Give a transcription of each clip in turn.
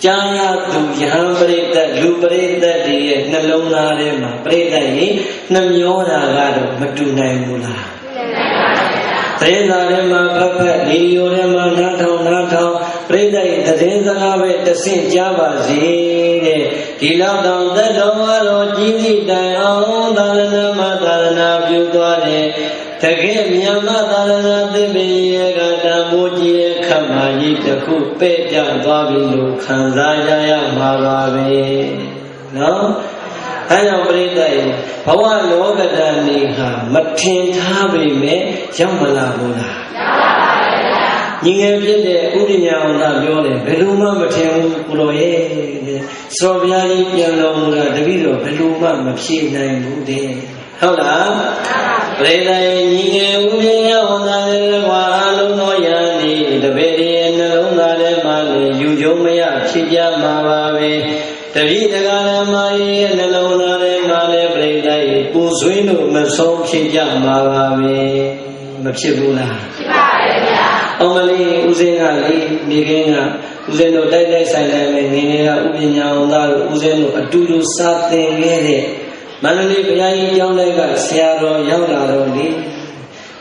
ကြားရသူယဟန်ပရိသတ်လူပရိသတ်တွေရဲ့နှလုံးသားထဲမှာပရိသတ်ရင်နှမျောတာကတော့မတူနိုင်ဘူးလားသတင်းစာထဲမှာဖတ်ဖတ်ရေဒီယိုထဲမှာနားထောင်ပရိသတ်ရဲ့သတင်းစကားပဲတဆင့်ကြားပါစေတဲ့ဒီလောက်တောင်သက်တော်တော်ကြီးစီတိုင်အောင်သာသနာမှာသာသနာပြုသွားတယ်တကယ်မြန်မာသာသနာသစ်ပင်ရဲ့ကတံမိုးကြီးခမကြီးတစ်ခုပဲ့ကြသွားပြီလို့ခံစားကြရမှာပါပဲနော်အဲကြောင့်ပရိသတ်ရဲ့ဘဝလောကဓာတ်နေဟာမထင်ထားပေမဲ့ရောက်မလာဘူးလားရောက်ပါပါညီငယ်ဖြစ်တဲ့ဥဒိညာအောင်သာပြောတယ်ဘယ်လိုမှမထင်ဘူးကိုတော်ရဲ့စော်ဘုရားကြီးပြန်တော်မူတာတပည့်တော်ဘယ်လိုမှမဖြေနိုင်ဘူးတဲ့ဟုတ်လားပရိသတ်ရဲ့ညီငယ်ဥဒိညာအောင်သာလည်းကွာအလုံးသောယန္တိတပည့်ရဲ့နှလုံးသားထဲမှာလည်းယူကျုံမရဖြစ်ကြမှာပါပဲတပည့်တရားဓမ္မရဲ့နှလုံးသားထဲမှာလည်းပရိသတ်ရဲ့ပူဆွေးလို့မဆုံးဖြစ်ကြမှာပါပဲမဖြစ်ဘူးလားဖြစ်ပါရဲ့ဗျာအောင်မလေးဦးစင်းကလေမိခင်ကဦးစင်းတို့တိုက်ဆိုင်တယ်ငယ်ငယ်ကဥပညာအောင်သားတို့ဦးစင်းတို့အတူတူစာသင်ခဲ့တဲ့မန္တလေးဘုရားကြီးကျောင်းတွေကဆရာတော်ရောက်လာတော့လေ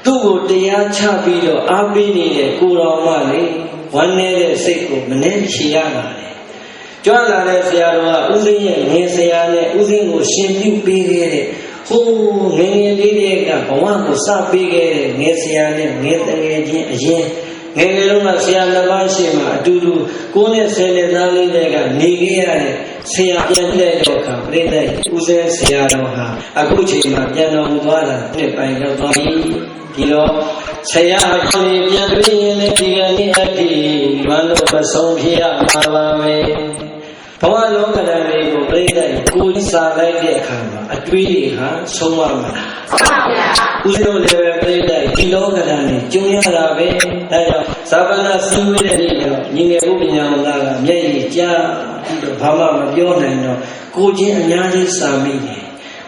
သူ့ကိုတရားချပြီးတော့အားပေးနေတဲ့ကိုတော်မလေးဝမ်းနေတဲ့စိတ်ကိုမနှဲချရပါနဲ့ကြွလာတဲ့ဆရာတော်ကဦးစင်းရဲ့ငယ်ဆရာနဲ့ဦးစင်းကိုရှင်ပြုပေးခဲ့တဲ့ဟိုးငယ်ငယ်လေးတွေကဘဝကိုစပေးခဲ့တဲ့ငယ်ဆရာနဲ့ငယ်တငယ်ချင်းအရင်ငယ်ငယ်လုံးကဆရာနှစ်ပါးရှိမှအတူတူ9နဲ့10နဲ့သားလေးတွေကနေခဲ့ရတဲ့ဆရာပြန်တဲ့အခါပြိတ္တဦးစင်းဆရာတော်ဟာအခုချိန်မှာပြန်တော်မူသွားတာနှစ်ပိုင်းရောက်သွားပြီဒီတော့ဆရာတော်ပြန်တွေ့ရင်လည်းဒီကနေ့အတ္တိမလို့မဆုံးဖြစ်ရမှာပါပဲဘဝလောကဓာတ်လေးကိုပြိတ္တကိုယ်စားလိုက်တဲ့အခါမှာအတွေးတွေဟာဆုံးမမှာဦးဇင်းတို့လည်းပြိတ္တဒီလောကဓာတ်လေးကျုံရတာပဲအဲကြောင့်ဇာပနာစည်းဝေးတဲ့နေ့တော့ညီငယ်ဥပညာမသားကမျက်ရည်ကြားပြီးတော့ဘာမှမပြောနိုင်တော့ကိုချင်းအများကြီးစာမိတယ်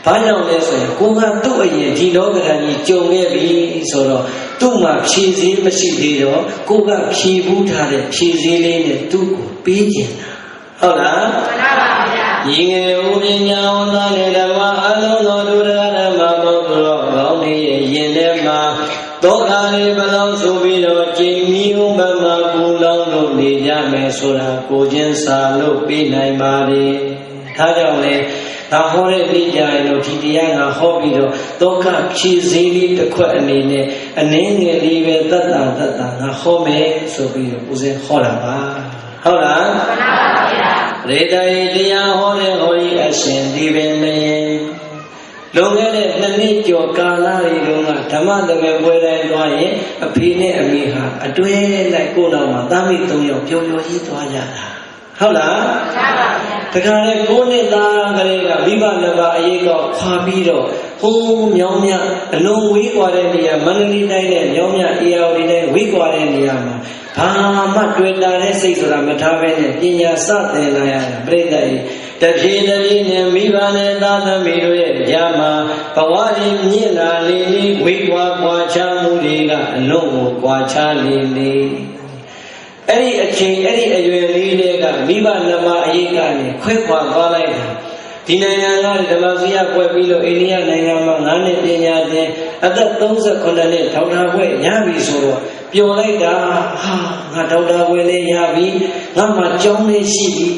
ဘာကြောင့်လဲဆိုရင်ကိုကသူ့အရင်ဒီလောကဓာတ်ကြီးကျုံခဲ့ပြီဆိုတော့သူ့မှာဖြည့်စည်းမရှိသေးတော့ကိုကဖြည့်ဘူးထားတဲ့ဖြည့်စည်းလေးနဲ့သူ့ကိုပေးကျင်တာဟုတ်လားမှန်ပါဗျာညီငယ်ဥပညာဝန္တာနဲ့ဓမ္မအလုံးတော်သူတရားဓမ္မဘုရားကောင်းနေရင်ထဲမှာတောခါလေးဘလောင်ဆိုပြီးတော့ကျင့်မိဥပမာပူလောင်လို့နေကြမယ်ဆိုတာကိုချင်းစာလို့ပြီးနိုင်ပါလေဒါကြောင့်လေငါဟောတဲ့နေ့ကြရင်တော့ဒီတရားငါဟောပြီးတော့တောခဖြည့်စည်းလေးတစ်ခွက်အနေနဲ့အနည်းငယ်လေးပဲတတ်တာငါဟောမယ်ဆိုပြီးတော့ဦးဇင်းဟောတာပါဟုတ်လားမှန်ပါဗျာရေတရေတရားဟောတဲ့ဟောဤအရှင်ဒီပင်မင်းလွန်ခဲ့တဲ့2နှစ်ကျော်ကာလတွေတုန်းကဓမ္မတကယ်ပွဲတိုင်းသွားရင်အဖေနဲ့အမေဟာအတွဲလိုက်ကိုယ်တော်မှာသားမိ3ယောက်ပျော်ပျော်ကြီးသွားကြတာဟုတ်လားမှန်ပါဗျာတခါလေ9နှစ်သားကလေးကမိဘနှစ်ပါးအရေးကောခွာပြီးတော့ဟိုးမြောင်းမြအလုံးဝေးကွာတဲ့နေရာမန္တလေးတိုင်းနဲ့မြောင်းမြအေယာဝတီတိုင်းဝေးကွာတဲ့နေရာမှာဘာမှတွေ့တာတဲ့စိတ်ဆိုတာမထားဘဲနဲ့ပညာစသင်လာရတာပြိတ္တကြီးတပြေးနဲ့မိဘနဲ့သားသမီးတို့ရဲ့ကြားမှာဘဝကြီးမြင့်လာလေဝေးကွာကွာချမှုတွေကအလုံးကိုကွာချလေအဲ့ဒီအချိန်အဲ့ဒီအရွယ်လေးတွေကမိဘနှစ်ပါးအရေးကနေခွဲခွာသွားလိုက်တာဒီနိုင်ငံကဓမ္မစရိယကွယ်ပြီးလို့အိန္ဒိယနိုင်ငံမှာ9နှစ်ပညာသင်အသက်38နှစ်ဒေါက်တာဘွဲ့ရပြီဆိုတော့ပျော်လိုက်တာဟာငါဒေါက်တာဘွဲ့လေးရပြီငါမှကျောင်းလေးရှိပြီ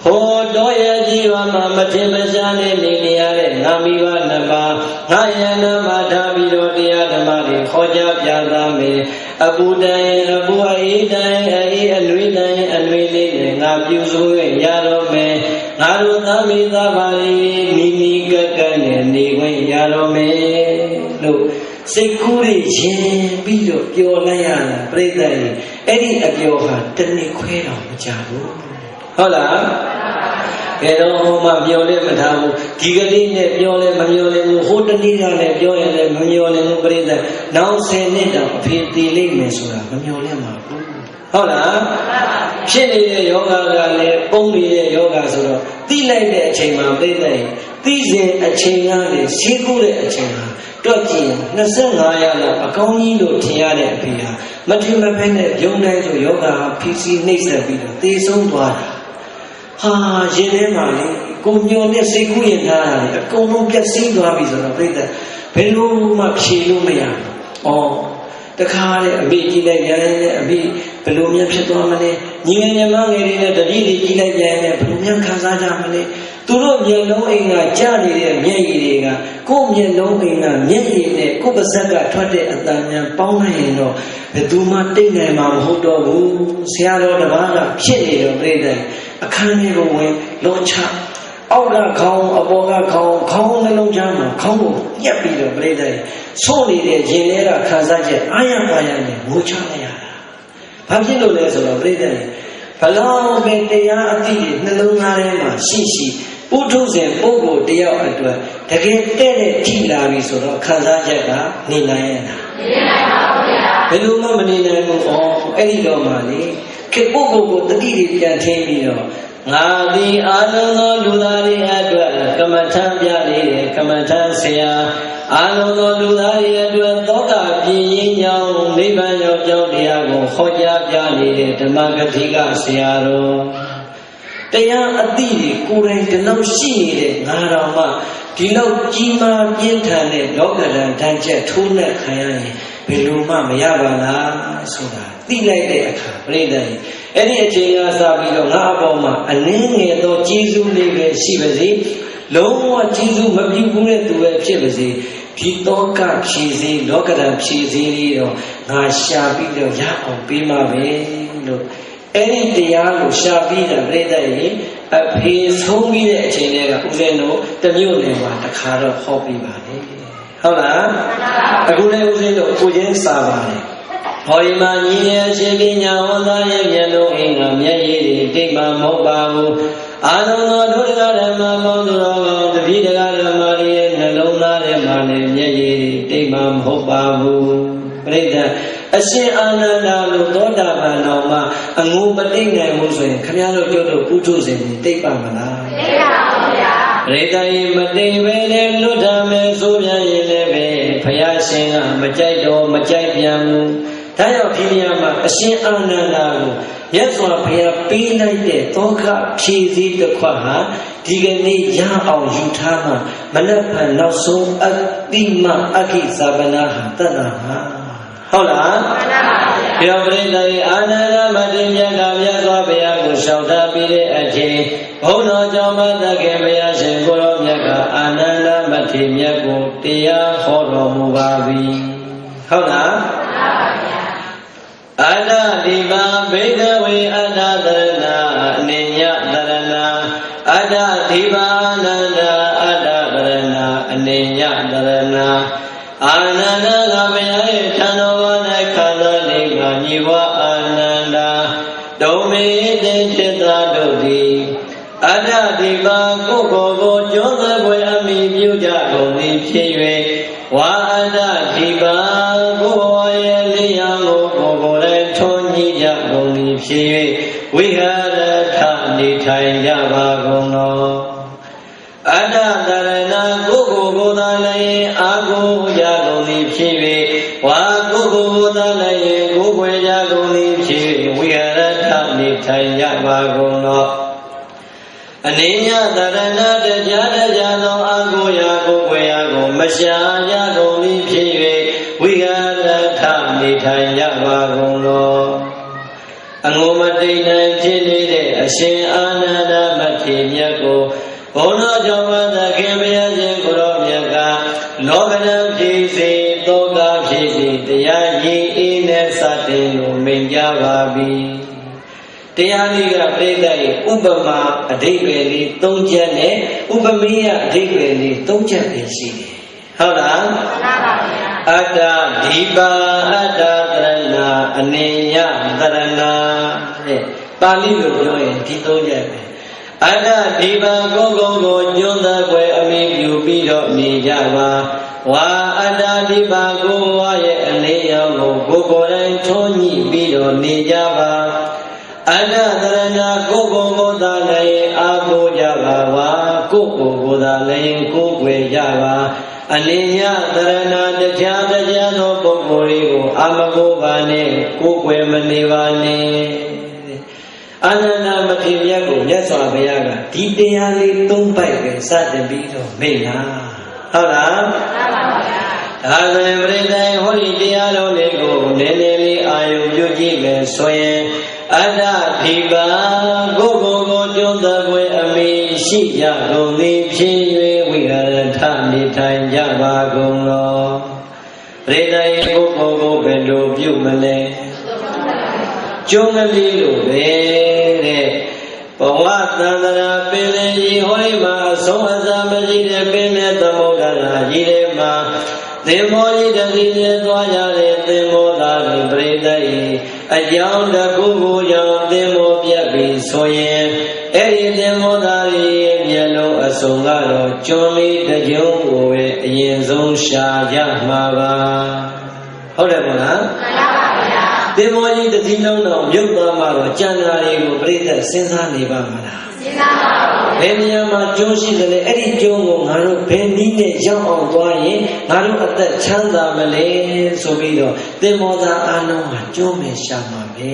ဟောတော်ရဲ့ကြီးပါမှာမထင်မရှားနဲ့နေရတဲ့ငါမိဘနှစ်ပါးငါယန္တမှာထားပြီးတော့တရားဓမ္မတွေခေါ်ကြပြသမယ်အပူတိုင်းအပူအေးတိုင်းအေးအလွေတိုင်းအလွေလေးနဲ့ငါပြုစုရတော့မယ်ငါတို့သားမိသားပါလေးမိမိကကနဲ့နေခွင့်ရတော့မယ်လို့စိတ်ကူးရရင်ပြီးတော့ပျော်လိုက်ရတာပြိတ္တရဲ့အဲ့ဒီအပျော်ဟာတစ်နှစ်ခွဲတော့မကြဘူးဟုတ်လားကဲတော့မှပြောလဲမထားဘူးဒီကလေးနဲ့ပြောလဲမပြောလဲဘူးဟိုတနည်းကလည်းပြောရင်လည်းမပြောလဲဘူးပြိတ္တနောက်10နှစ်တောင်အဖေတည်လိမ့်မယ်ဆိုတာမပြောလဲမှာဘူးဟုတ်လားဖြစ်နေတဲ့ယောဂကလည်းပုံနေတဲ့ယောဂဆိုတော့သိလိုက်တဲ့အချိန်မှာပြိတ္တရဲ့သိစဉ်အချိန်ကလည်းရှင်းခုတဲ့အချိန်ဟာတွက်ကြည့်25ရက်လောက်အကောင်းကြီးလို့ထင်ရတဲ့အဖေဟာမထင်မဖက်နဲ့ယုံတိုင်းဆိုယောဂါ PC နှိမ့်ဆက်ပြီးတော့သေဆုံးသွားတာ ဟာရင်ထဲမှာလေကိုညော်နဲ့စိတ်ကူးရင်ထားတာလေအကုန်လုံးပြည့်စည်သွားပြီဆိုတော့ပြိတ္တဘယ်လိုမှဖြေလို့မရဘူး။တခါလေအမေကြည့်လိုက်ပြန်တယ်အမေဘယ်လိုများဖြစ်သွားမလဲညီငယ်ညီမငယ်တွေနဲ့တတိတွေကြည့်လိုက်ပြန်တယ်ဘယ်လိုများခံစားကြမလဲသူတို့မျက်လုံးအိမ်ကကြားနေတဲ့မျက်ရည်တွေကကိုယ့်မျက်လုံးအိမ်ကမျက်ရည်နဲ့ကိုယ့်ပါးစပ်ကထွက်တဲ့အတန်များပေါင်းလိုက်ရင်တော့ဘယ်သူမှတိတ်နိုင်မှာမဟုတ်တော့ဘူးဆရာတော်တစ်ပါးကဖြစ်နေတော့ပြိတ္တအခန်းထဲကိုဝင်လုံးချအောက်ကခေါင်းအပေါ်ကခေါင်းနှလုံးသားမှာခေါင်းကိုညှက်ပြီးတော့ပြိတ္တဆိုးနေတဲ့ရင်ထဲကခံစားချက်အာရပါရနဲ့ငိုချလိုက်ရတာဘာဖြစ်လို့လဲဆိုတော့ပြိတ္တဘလောက်ပဲတရားအသိနှလုံးသားထဲမှာရှိပုထုဇဉ်ပုဂ္ဂိုလ်တယောက်အတွက်တကယ်တဲ့ထိလာပြီဆိုတော့ခံစားချက်ကနေနိုင်ရတာနေနိုင်ပါဘူးဗျာဘယ်လိုမှမနေနိုင်ဘူးအဲ့ဒီတော့မှလေခေပုဂ္ဂိုလ်ကိုတတိတွေပြန်ထင်းပြီးတော့ငါသည်အာနန္ဒလူသားတွေအတွက်ကမ္မထံပြနေတယ်ကမ္မထံဆရာအာနန္ဒလူသားတွေအတွက်သောတာပြည့်ရင်းကြောင်းနိဗ္ဗာန်ရောက်ကြောင်းတရားကိုဟောကြားပြနေတဲ့ဓမ္မဂတိကဆရာတော်တရားအသိတွေကိုယ်တိုင်ဒီလောက်ရှိနေတဲ့ငါတော်မှဒီလောက်ကြီးမားပြင်းထန်တဲ့လောကဓာတ်ဓာတ်ချက်ထိုးနှက်ခံရရင်ဘယ်လိုမှမရပါလားဆိုတာသိလိုက်တဲ့အခါပြိတ္တရဲ့အဲ့ဒီအချိန်ကစပြီးတော့ငါအပေါ်မှာအနည်းငယ်သောကျေးဇူးလေးပဲရှိပါစေလုံးဝကျေးဇူးမပြုဘူးတဲ့သူပဲဖြစ်ပါစေဒီတောကဖြည့်စည်းလောကဓာတ်ဖြည့်စည်းလေးတော့ငါရှာပြီးတော့ရအောင်ပေးမှာပဲလို့အဲ့ဒီတရားကိုရှာပြီးတာပြိတ္တရဲ့အဖေဆုံးပြီးတဲ့အချိန်တွေကဦးဇင်းတို့တမျိုးနယ်မှာတခါတော့ဟောပြပါလေဟုတ်လားအခုလည်းဦးဇင်းတို့ကိုချင်းစာပါတယ်ဟောဒီမှာညီရဲ့ရှင်ပညာဟောသားရဲ့မျက်လုံးအင်္ဂါမျက်ရည်တွေတိတ်မှမဟုတ်ပါဘူးအာနန္ဒဒုဒကဓမ္မပေါင်းသူတော်ကောင်းတပိဒကဓမ္မတွေရဲ့နှလုံးသားထဲမှာလည်းမျက်ရည်တွေတိတ်မှမဟုတ်ပါဘူးပြိတ္တအရှင်အာနန္ဒာလို့သောတာပန်တော်မှာအငိုမတိတ်နိုင်ဘူးဆိုရင်ခင်ဗျားတို့ပြောလို့ပုထုဇဉ်တွေတိတ်ပါမလားတိတ်ပါဘူးဗျာပြိတ္တရေမတိတ်ပဲလေလွတ်ထားမယ်ဆိုပြန်ရင်လည်းပဲဘုရားရှင်ကမကြိုက်တော့မကြိုက်ပြန်ဘူးဒါကြောင့်ဒီနေရာမှာအရှင်အာနန္ဒာကိုမြတ်စွာဘုရားပေးလိုက်တဲ့သောကဖြည့်စည်းတစ်ခွက်ဟာဒီကနေ့ရအောင်ယူထားမှမနက်ဖြန်နောက်ဆုံးအတိမအခိဇာပနာဟာတဏ္ဍာဟာဟုတ်လားမှန်ပါပါဗျာပြောပြတဲ့အာနန္ဒမတိမြတ်ကမြတ်စွာဘုရားကိုရှောက်ထားပြီးတဲ့အချိန်ဘုန်းတော်ကြောင့်မသခင်ဘုရားရှင်ကိုရောမြတ်ကအာနန္ဒမတိမြတ်ကိုတရားဟောတော်မူပါပြီဟုတ်လားမှန်ပါပါဗျာအတ္တဒီပါဘိကဝေအတ္တသရဏအနိညသရဏအတ္တဒီပါအာနန္ဒအတ္တသရဏအနိညသရဏအာနန္ဒကဘုရားရဲ့ထံတော်မှာခန္ဓာလေးကညီဝအာနန္ဒဒုံမေတိจิตာတို့သည်အတ္တဒီပါကိုယ်ကိုယ်ကိုကျွမ်းသက်ွယ်အမိပြုကြကုန်သည်ဖြစ်၍ဝါအတ္တဒီပါကိုယ်ရဲ့လျာကိုကိုယ်ကိုယ်လည်းထွန်းညှိကြကုန်သည်ဖြစ်၍ဝိဟာရထနေထိုင်ကြပါကုန်သောအတ္တတရဏကိုယ်ကိုယ်ကိုယ်သာလည်းအာကိုကြကုန်သည်ဖြစ်၍ဝါကိုယ်ကိုယ်ကိုယ်သာလည်းကိုယ်ွယ်ကြကုန်သည်ဖြစ်၍ဝိဟာရထနေထိုင်ကြပါကုန်သောအနိညာတရဏတရားသောအာကိုရာကိုယ်ွယ်ရာကိုမရှာကြကုန်သည်ဖြစ်၍ဝိဟာရထနေထိုင်ကြပါကုန်သောအငိုမတိတ်နိုင်ဖြစ်နေတဲ့အရှင်အာနန္ဒမထေရမြတ်ကိုဘုန်းတော်ကြောင့်မသခင်ဘုရားရှင်ကိုရောမြတ်ကလောကဓာတ်ဖြစ်စေသောကဖြစ်စေတရားရည်အေးနဲ့စတင်လို့မိန့်ကြပါပြီတရားလေးကပြိတ္တရဲ့ဥပမာအဓိပ္ပာယ်လေး၃ချက်နဲ့ဥပမေယအဓိပ္ပာယ်လေး၃ချက်ပဲရှိတယ်ဟုတ်လားမှန်ပါပါဗျာအတ္တဒီပါအတ္တတရဏအနိညတရဏတဲ့ပါဠိလိုပြောရင်ဒီ၃ချက်ပဲအတ္တဒီပါကိုယ်ကိုယ်ကိုညွန်းသက်ွယ်အမိပြုပြီးတော့နေကြပါဝါအတ္တဒီပါကိုယ်ဝါရဲ့အနိယကိုကိုယ်ကိုယ်တိုင်ထုံးညှိပြီးတော့နေကြပါအတ္တတရဏကိုယ်ကိုယ်ကိုသာလည်းအားကိုးကြပါဝါကိုယ်ကိုယ်ကိုသာလည်းကိုးကွယ်ကြပါအနိညတရဏတရားသောပုဂ္ဂိုလ်တွေကိုအာမကိုးပါနဲ့ကိုးကွယ်မနေပါနဲ့ အာနန္ဒမထေရမြတ်ကိုမြတ်စွာဘုရားကဒီတရားလေး၃ပိုက်ပဲစတင်ပြီးတော့မိန့်တာဟုတ်လားမှန်ပါဗျာဒါဆိုရင်ပြိဿယဟောဒီတရားတော်လေးကိုနည်းနည်းလေးအာယုပြုကြည့်မယ်ဆိုရင်အတ္တဒီပါကိုကျွန်းသက်ွယ်အမိရှိကြကုန်သည်ဖြစ်၍ဝိဟာရထနေထိုင်ကြပါကုန်လောပြိဿယကိုဘယ်လိုပြုမလဲကျွန်းကလေးလိုပဲတဲ့ဘဝသန္တရာပင်လေကြီးဟောဒီမှာအဆုံးအစမရှိတဲ့ပင်လေသမုဒ္ဒရာကြီးထဲမှာသင်္ဘောကြီးတစ်စီးနဲ့သွားကြတဲ့သင်္ဘောသားတွေပြိဿယအကြောင်းတစ်ခုကိုကြောင့်သင်္ဘောပြတ်ပြီးဆိုရင်အဲ့ဒီသင်္ဘောသားတွေရဲ့မျက်လုံးအစုံကတော့ကျွန်းလေးတစ်ကျုံကိုပဲအရင်ဆုံးရှာကြမှာပါဟုတ်တယ်မို့လားမှန်ပါဗျာသင်္ဘောကြီးတစ်စီးလုံးတော့မြုပ်သွားမှတော့ကျန်တာတွေကိုပြိဿစဉ်းစားနေပါမလားစဉ်းစားပါဘူးဘယ်နေရာမှာကျွန်းရှိတယ်လဲအဲ့ဒီကျွန်းကိုငါတို့ဘယ်နည်းနဲ့ရောက်အောင်သွားရင်ငါတို့အသက်ချမ်းသာမလဲဆိုပြီးတော့သင်္ဘောသားအားလုံးကကျွန်းမယ်ရှာမှာပဲ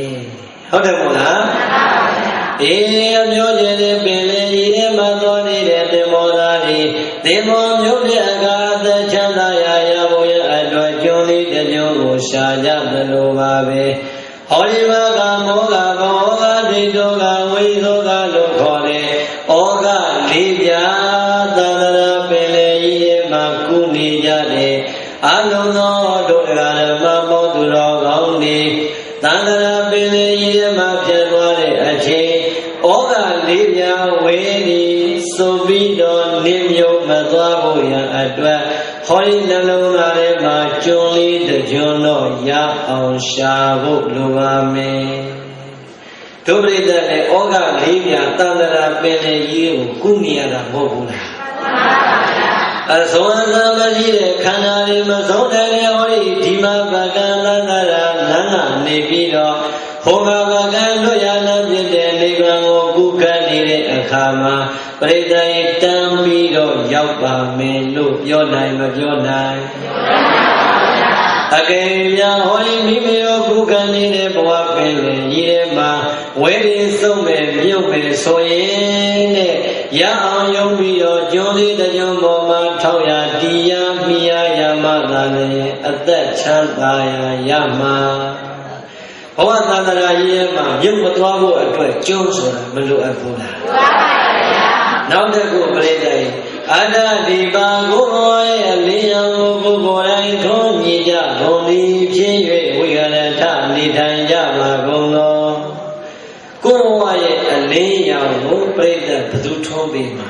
ဟုတ်တယ်မို့လားမှန်ပါဗျာအေးအမျိုးကျတဲ့ပင်လေကြီးထဲမှာသွားနေတဲ့သင်္ဘောသားတွေသင်္ဘောမျိုးပြအကအသက်ချမ်းသာရဖို့ရအတွက်ကျွန်းလေးတစ်ကျွန်းကိုရှာကြသလိုပါပဲဟောဒီမှာကမောကဘောကဒိဋ္ဌောကဝိသောကလို့ခေါ်တယ်ဩကလေးပြသန္တရာပင်လေကြီးထဲမှာကုနေကြတယ်အလုံးသောတို့တရားဓမ္မပေါင်းသူတော်ကောင်းတွေသန္တရာပင်လေကြီးထဲမှာဖြစ်သွားတဲ့အချိန်ဩကလေးပြဝေဒီဆိုပြီးတော့နေမြုံမသွားဖို့ရအတွက်ဟောဒီနှလုံးသားထဲမှာကျွန်းလေးတစ်ကျွန်းတော့ရအောင်ရှာဖို့လိုပါမယ်ဒုပရိသတ်နဲ့ဩဃလေးပြသန္တရာပင်လေကြီးကိုကုနေရတာမဟုတ်ဘူးလားမှန်ပါဗျာအစုံအစမရှိတဲ့ခန္ဓာတွေမဆုံးတဲ့ဟောဒီဒီမှာပကံသန္တရာလမ်းကနေပြီးတော့ဟောကပကံလွတ်ရလမ်းဖြစ်တဲ့နိဗ္ဗာန်ကိုကုကနေတဲ့အခါမှာပရိသတ်တန်းပြီးတော့ရောက်ပါမယ်လို့ပြောနိုင်မပြောနိုင်အကယ်၍ဟောဒီမိမိတို့ကုကနေတဲ့ဘဝပင်လေကြီးထဲမှာဝဲဒီဆုံးမဲ့မြုပ်မဲ့ဆိုရင်တဲ့ရအောင်ယုံပြီးတော့ကျွန်းလေးတစ်ကျွန်းပေါ်မှာထောက်ရတရားမိရရမှသာလေအသက်ချမ်းသာရမှာဘဝသန္တရာကြီးရဲ့မှာမြုပ်မသွားဖို့အတွက်ကျွန်းဆိုတာမလိုအပ်ဘူးလားလိုအပ်ပါဗျာနောက်တစ်ခုပြိဿယအတ္တဒီပါကိုယ်ရဲ့အလင်းရောင်ကိုကိုယ်တိုင်ထုံးမြည်ကြဘုံဒီဖြစ်၍ဝိဟာရထနေထိုင်ကြမှာကုန်သောကိုယ်ဝရဲ့အလင်းရောင်ကိုပြိဿဘယ်သူထုံးပေးမှာ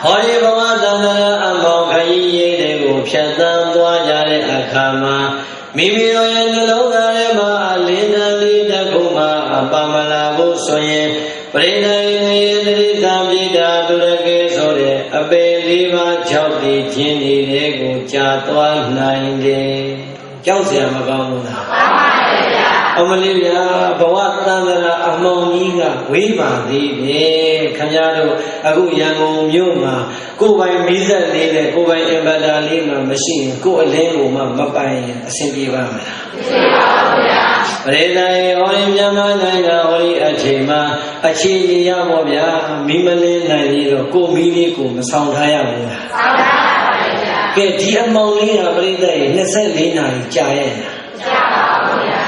ဟောဒီဘဝသန္တရာအမောင်ခရီးရိပ်တွေကိုဖြတ်သန်းသွားကြတဲ့အခါမှာမိမိတို့ရဲ့နှလုံးသားထဲမှာအလင်းတန်လေးတစ်ခုမှပါမလာဘူးဆိုရင်ပရိသတ်ရဲ့တိရိစ္ဆာန်ပြည်တာသူရကေဆိုတဲ့အပေလေးပါး၆တည်ခြင်းတွေကိုကြာသွားနိုင်တယ်ကြောက်စရာမကောင်းဘူးလားမှန်ပါဗျာအမလေးဗျာဘဝသန္တရာအမောင်ကြီးကဝေးပါသေးတယ်ခင်ဗျားတို့အခုရန်ကုန်မြို့မှာကိုယ်ပိုင်မီးစက်လေးနဲ့ကိုယ်ပိုင်အင်ဗာတာလေးမှမရှိရင်ကိုယ်အလင်းကိုမှမပိုင်ရင်အဆင်ပြေပါမလားမရှိပါဘူးဗျာပရိသတ်ဟောဒီမြန်မာနိုင်ငံဟောဒီအချိန်မှာအခြေအနေရပါဗျာမီးမလင်းနိုင်ပြီးတော့ကိုမီးလေးကိုမဆောင်ထားရဘူးလားဆောင်ထားပါဗျာကဲဒီအမောင်လေးကပရိသတ်24နာရီကြာရဲ့လားကြာပါဘူးဗျာ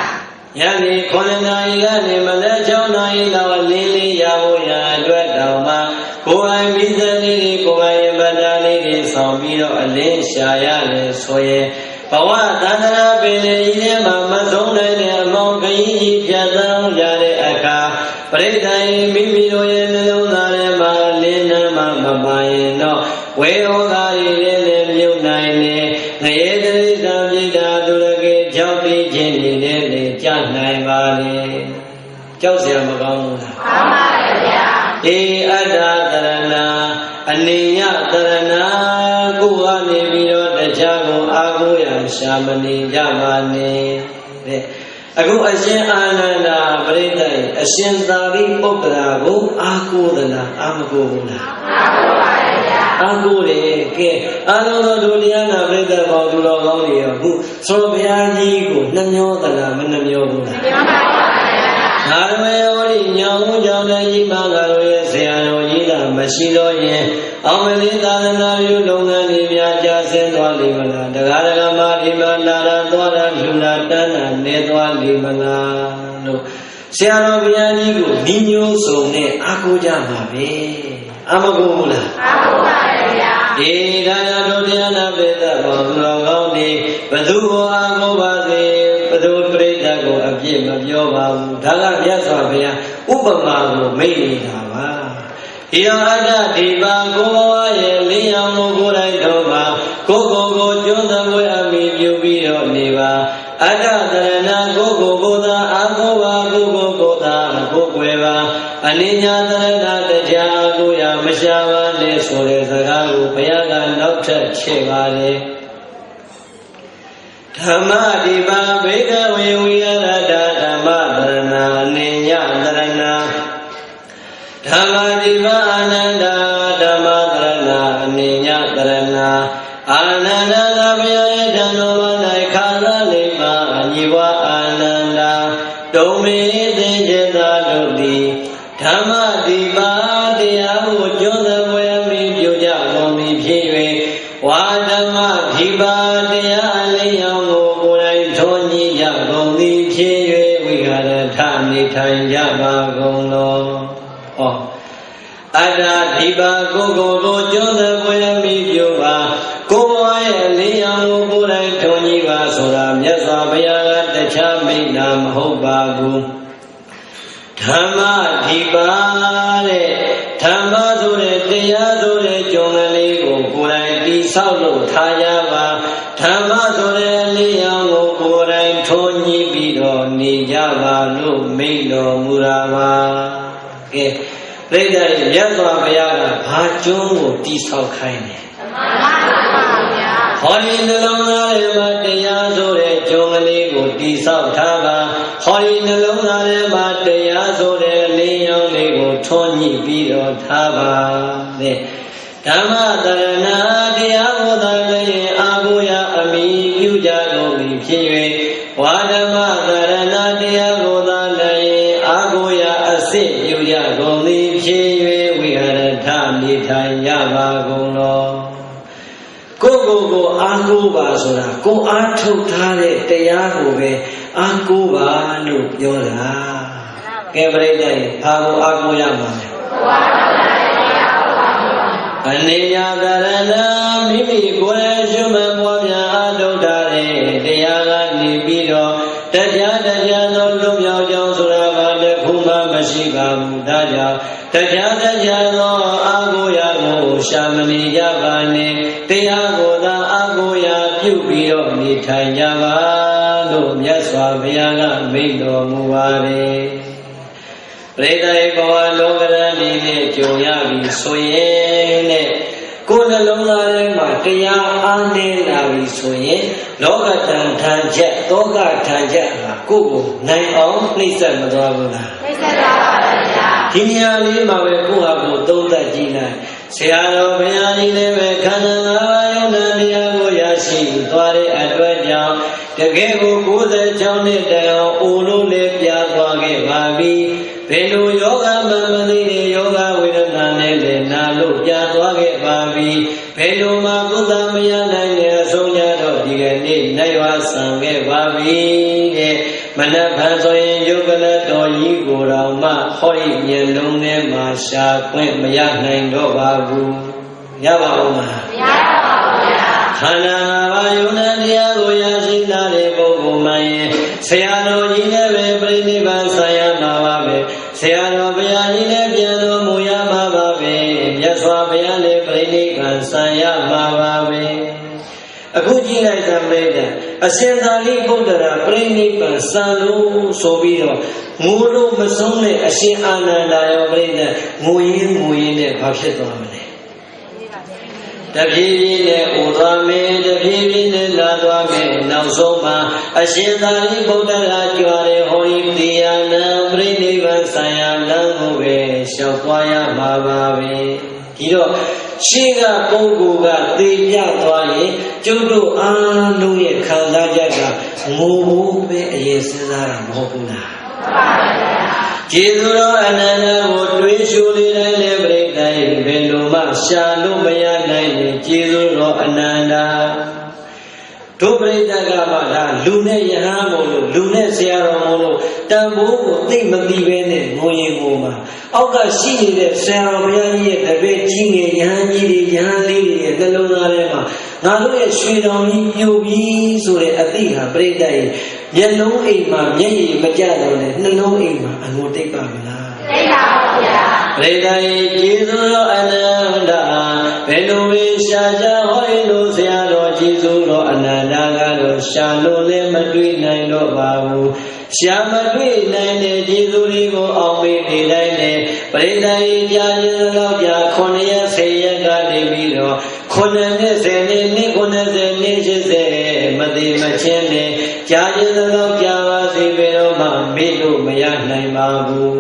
ညနေ9နာရီကနေမနက်6နာရီလောက်လင်းလေးရဖို့ရအတွက်တောင်မှကိုယ်ပိုင်မိသက်လေးတွေကိုယ်ပိုင်ဗတ္တလေးတွေဆောင်ပြီးတော့အလင်းရှာရတယ်ဆိုရင်ဘဝသန္တရာပင်လေကြီးထဲမှာမဆုံးနိုင်တဲ့အမောင်ခရီးကြီးဖြတ်သန်းရတဲ့အခါပရိသတ်မိမိတို့ရဲ့နှလုံးသားထဲမှာလင်းနှမ်းမှမပါရင်တော့ဝေဟောကားတွေလည်းမြုပ်နိုင်နေငရေတိရိစ္ဆာန်ပြည်တာသူရကေကြောက်ပြီးခြင်းတွေလည်းကြနိုင်ပါလေကြောက်စရာမကောင်းဘူးလားမှန်ပါဗျာအေအတ္တတရဏအနေယတရဏကိုကနေပြီးတော့တရားကိုအားကိုးရရှာမနေကြပါနဲ့တဲ့အခုအရှင်အာနန္ဒာပရိသတ်အရှင်သာရိပုတ္တရာကိုအားကိုးသလားအားမကိုးဘူးလားအားကိုးပါဗျာအားကိုးတယ်ကဲအားလုံးသောဒုတိယနာပရိသတ်ပေါင်းသူတော်ကောင်းတွေရောအခုသောဘုရားကြီးကိုနှမျောသလားမနှမျောဘူးလားနှမျောပါဗျာ အာရမေဝရိညောင်းကြောင့်လည်းဤမှာငါတို့ရဲ့ဆရာတော်ကြီးသာမရှိတော့ရင်အောင်မလေးသာသနာပြုလုပ်ငန်းတွေများကြဆင်းသွားလိမ့်မလားတရားဓမ္မဒီမှာလာတာသွားတာလူလာတန်းတာနေသွားလိမ့်မလားလို့ဆရာတော်ဘုရားကြီးကိုဒီမျိုးစုံနဲ့အားကိုးကြမှာပဲအမကိုဘူးလားအားကိုးပါရဲ့ဗျာဒီဒါရတို့တရားနာပိသဘောသူတော်ကောင်းဒီဘသူကိုအားကိုးပါစေဘသူပြိတ္တကိုအပြစ်မပြောပါဘူးဒါကမြတ်စွာဘုရားဥပမာကိုမိတ်နေတာပါဒီတော်အတ္တဒီပါကိုဘဝရဲ့လင်းရောင်ကိုကိုယ်တိုင်တော်ပါကိုကျွန်းသမွေအမိပြုပြီးတော့နေပါအတ္တတရဏကိုသာအာကိုပါကိုသာကိုွယ်ပါအနိညာတရဏတရားကိုရမရှာပါနဲ့ဆိုတဲ့စကားကိုဘုရားကနောက်ထပ်ချဲ့ပါတယ်ဓမ္မဒီပါဘေကဝေဝိရဒဓမ္မတရဏအနိညာတရဏဓမ္မဒီပါအာနန္ဒဓမ္မတရဏအနိညာတရဏအာနန္ဒသာဘုရားရဲ့ဓမ္မဝ၌ခါသာလိမ္မာအညီဝအာနန္ဒတုံမေသင်္ကြတာတို့သည်ဓမ္မဒီပါတရားကိုကျွမ်းသပွဲမိပြုကြကုန်သည်ဖြစ်၍ဝါဓမ္မဒီပါတရားအလင်းရောင်ကိုကိုယ်တိုင်ထွန်းညှိကြကုန်သည်ဖြစ်၍ဝိဟာရထနေထိုင်ကြပါကုန်လောဟောအတ္တဒီပါကိုကျွမ်းသပွဲမိပြုပါကိုယ်ဘဝရဲ့လင်းရောင်ကိုကိုယ်တိုင်ထွန်းညှိပါဆိုတာမြတ်စွာဘုရားကတခြားမိန့်တာမဟုတ်ပါဘူးဓမ္မဒီပါတဲ့ဓမ္မဆိုတဲ့တရားဆိုတဲ့ကြုံကလေးကိုကိုယ်တိုင်တိဆောက်လို့ထားကြပါဓမ္မဆိုတဲ့အလင်းရောင်ကိုကိုယ်တိုင်ထွန်းညှိပြီးတော့နေကြပါလို့မိန့်တော်မူတာပါကဲပြိတ္တရဲ့မြတ်စွာဘုရားကဘာကျုံးကိုတိဆောက်ခိုင်းတယ်ဟောဒီနှလုံးသားထဲမှာတရားဆိုတဲ့ကြုံကလေးကိုတိဆောက်ထားပါဟောဒီနှလုံးသားထဲမှာတရားဆိုတဲ့လင်းရောင်လေးကိုထွန်းညှိပြီးတော့ထားပါတဲ့ဓမ္မတရဏတရားကိုသာလည်းအာဟုယအမိပြုကြကုန်ပြီဖြစ်၍ဝါဓမ္မတရဏတရားကိုသာလည်းအာဟုယအစစ်ပြုကြကုန်သည်ဖြစ်၍ဝိဟာရထနေထိုင်ကြပါကုန်လောကိုအားကိုးပါဆိုတာကိုအားထုတ်ထားတဲ့တရားကိုပဲအားကိုးပါလို့ပြောတာကဲပြိတ္တရဲ့ဘာကိုအားကိုးရမှာလဲအနေညာတရဏမိမိကိုယ်ရဲ့ရှုမှတ်ပွားများအားထုတ်ထားတဲ့တရားကနေပြီးတော့တရားသောလွတ်မြောက်ကြောင်းဆိုတာဘာတစ်ခုမှမရှိပါဘူးဒါကြောင့်တရားသောအားကိုးရကိုရှာမနေကြပါနဲ့တရားကိုသာအားကိုးရပြုပြီးတော့နေထိုင်ကြပါလို့မြတ်စွာဘုရားကမိန့်တော်မူပါတယ်ပရိသေဘဝလောကရဏီနဲ့ကြုံရပြီဆိုရင်နဲ့ကိုယ်နှလုံးသားထဲမှာတရားအားနည်းလာပြီဆိုရင်လောကထံထံချက်တောကထံချက်မှာကိုယ်ကိုနိုင်အောင်နှိမ့်ဆက်မသွားဘူးလားနှိမ့်ဆက်ပါပါဗျာဒီနေရာလေးမှာပဲကိုယ့်ဟာကိုယ်သုံးသပ်ကြည့်လိုက်ဆရာတော်ဘုရားကြီးလည်းပဲခန္ဓာ၅ပါးယုံနာတရားကိုရရှိသွားတဲ့အတွက်ကြောင့်တကယ်ကို96နှစ်တိုင်အောင်အိုလို့လည်းပြားသွားခဲ့ပါပြီဘယ်လိုယောဂမှမသိတဲ့ယောဂဝေဒနာနဲ့လည်းနာလို့ပြားသွားခဲ့ပါပြီဘယ်လိုမှကုသမရနိုင်တဲ့အဆုံးကြတော့ဒီကနေ့နိုင်ဝဆံခဲ့ပါပြီတဲ့မနက်ဖြန်ဆိုရင်ယုတ်ကလတော်ကြီးကိုယ်တော်မှဟောဒီမျက်လုံးထဲမှာရှာခွင့်မရနိုင်တော့ပါဘူးရပါဦးမလားမရပါဘူးဗျာခန္ဓာ၅ပါးယုံနာတရားကိုရရှိလာတဲ့ပုဂ္ဂိုလ်မှရင်ဆရာတော်ကြီးနဲ့ပဲပြိဋိဘံဆံရမှာပါပဲဆရာတော်ဘုရားကြီးနဲ့ပြန်တော်မူရမှာပါပဲမြတ်စွာဘုရားနဲ့ပြိဋိဘံဆံရမှာပါပဲအခုကြည့်လိုက်တဲ့မိတ်အရှင်သာရိပုတ္တရာပြိဋိဘံဆံလို့ဆိုပြီးတော့ငိုလို့မဆုံးတဲ့အရှင်အာနန္ဒာရောပြိဋိငိုရင်းနဲ့ဘာဖြစ်သွားမလဲတဖြည်းဖြည်းနဲ့ဥသွားမယ်တဖြည်းဖြည်းနဲ့လာသွားမယ်နောက်ဆုံးမှာအရှင်သာရိပုတ္တရာကြွားတဲ့ဟောဒီတရားနာပြိဋိဘံဆံရလမ်းကိုပဲရှောက်သွားရမှာပါပဲဒီတော့ရှင်းကပုဂ္ဂိုလ်ကသိပြသွားရင်ကျုပ်တို့အားလုံးရဲ့ခံစားချက်ကငိုဖို့ပဲအရင်စဉ်းစားတာမဟုတ်ဘူးလားမှန်ပါဗျာ ကျေးဇူးတော်အနန္တကိုတွေးရှုလေတိုင်းလေပြိတ္တိုင်ဘယ်လိုမှရှာလို့မရနိုင်တဲ့ကျေးဇူးတော်အနန္တတို့ပြိတ္တကမှဒါလူနဲ့ယဟန်မို့လို့လူနဲ့ဆရာတော်မို့လို့တန်ဖိုးကိုသိမသိပဲနဲ့ငိုရင်ငိုမှာအောက်ကရှိနေတဲ့ဆရာတော်ဘုရားကြီးရဲ့တပည့်ကြီးငယ်ယဟန်ကြီးတွေယဟန်လေးတွေရဲ့နှလုံးသားထဲမှာငါတို့ရဲ့ရွှေတော်ကြီးပြိုပြီးဆိုတဲ့အသိဟာပြိတ္တရဲ့မျက်လုံးအိမ်မှာမျက်ရည်မကျတော့နဲ့နှလုံးအိမ်မှာအငိုတိတ်ပါမလားတိတ်ပါပါဗျာပြိတ္တရဲ့ကျေးဇူးတော်အနန္တဘယ်လိုပဲရှာကြဟောရင်လို့ဆရာတော်ကျေးဇူးတော်အနန္တကတော့ရှာလို့လည်းမတွေ့နိုင်တော့ပါဘူးရှာမတွေ့နိုင်တဲ့ကျေးဇူးတွေကိုအောင်မေ့နေတိုင်းနဲ့ပြိတ္တရဲ့ကြာရင်တော့ကြာ9ရက်10ရက်ကနေပြီးတော့90နဲ့10နှစ်90နှစ်80မသိမချင်းနဲ့ကြာရင်တော့ကြာပါစေပဲတော့မှမေ့လို့မရနိုင်ပါဘူး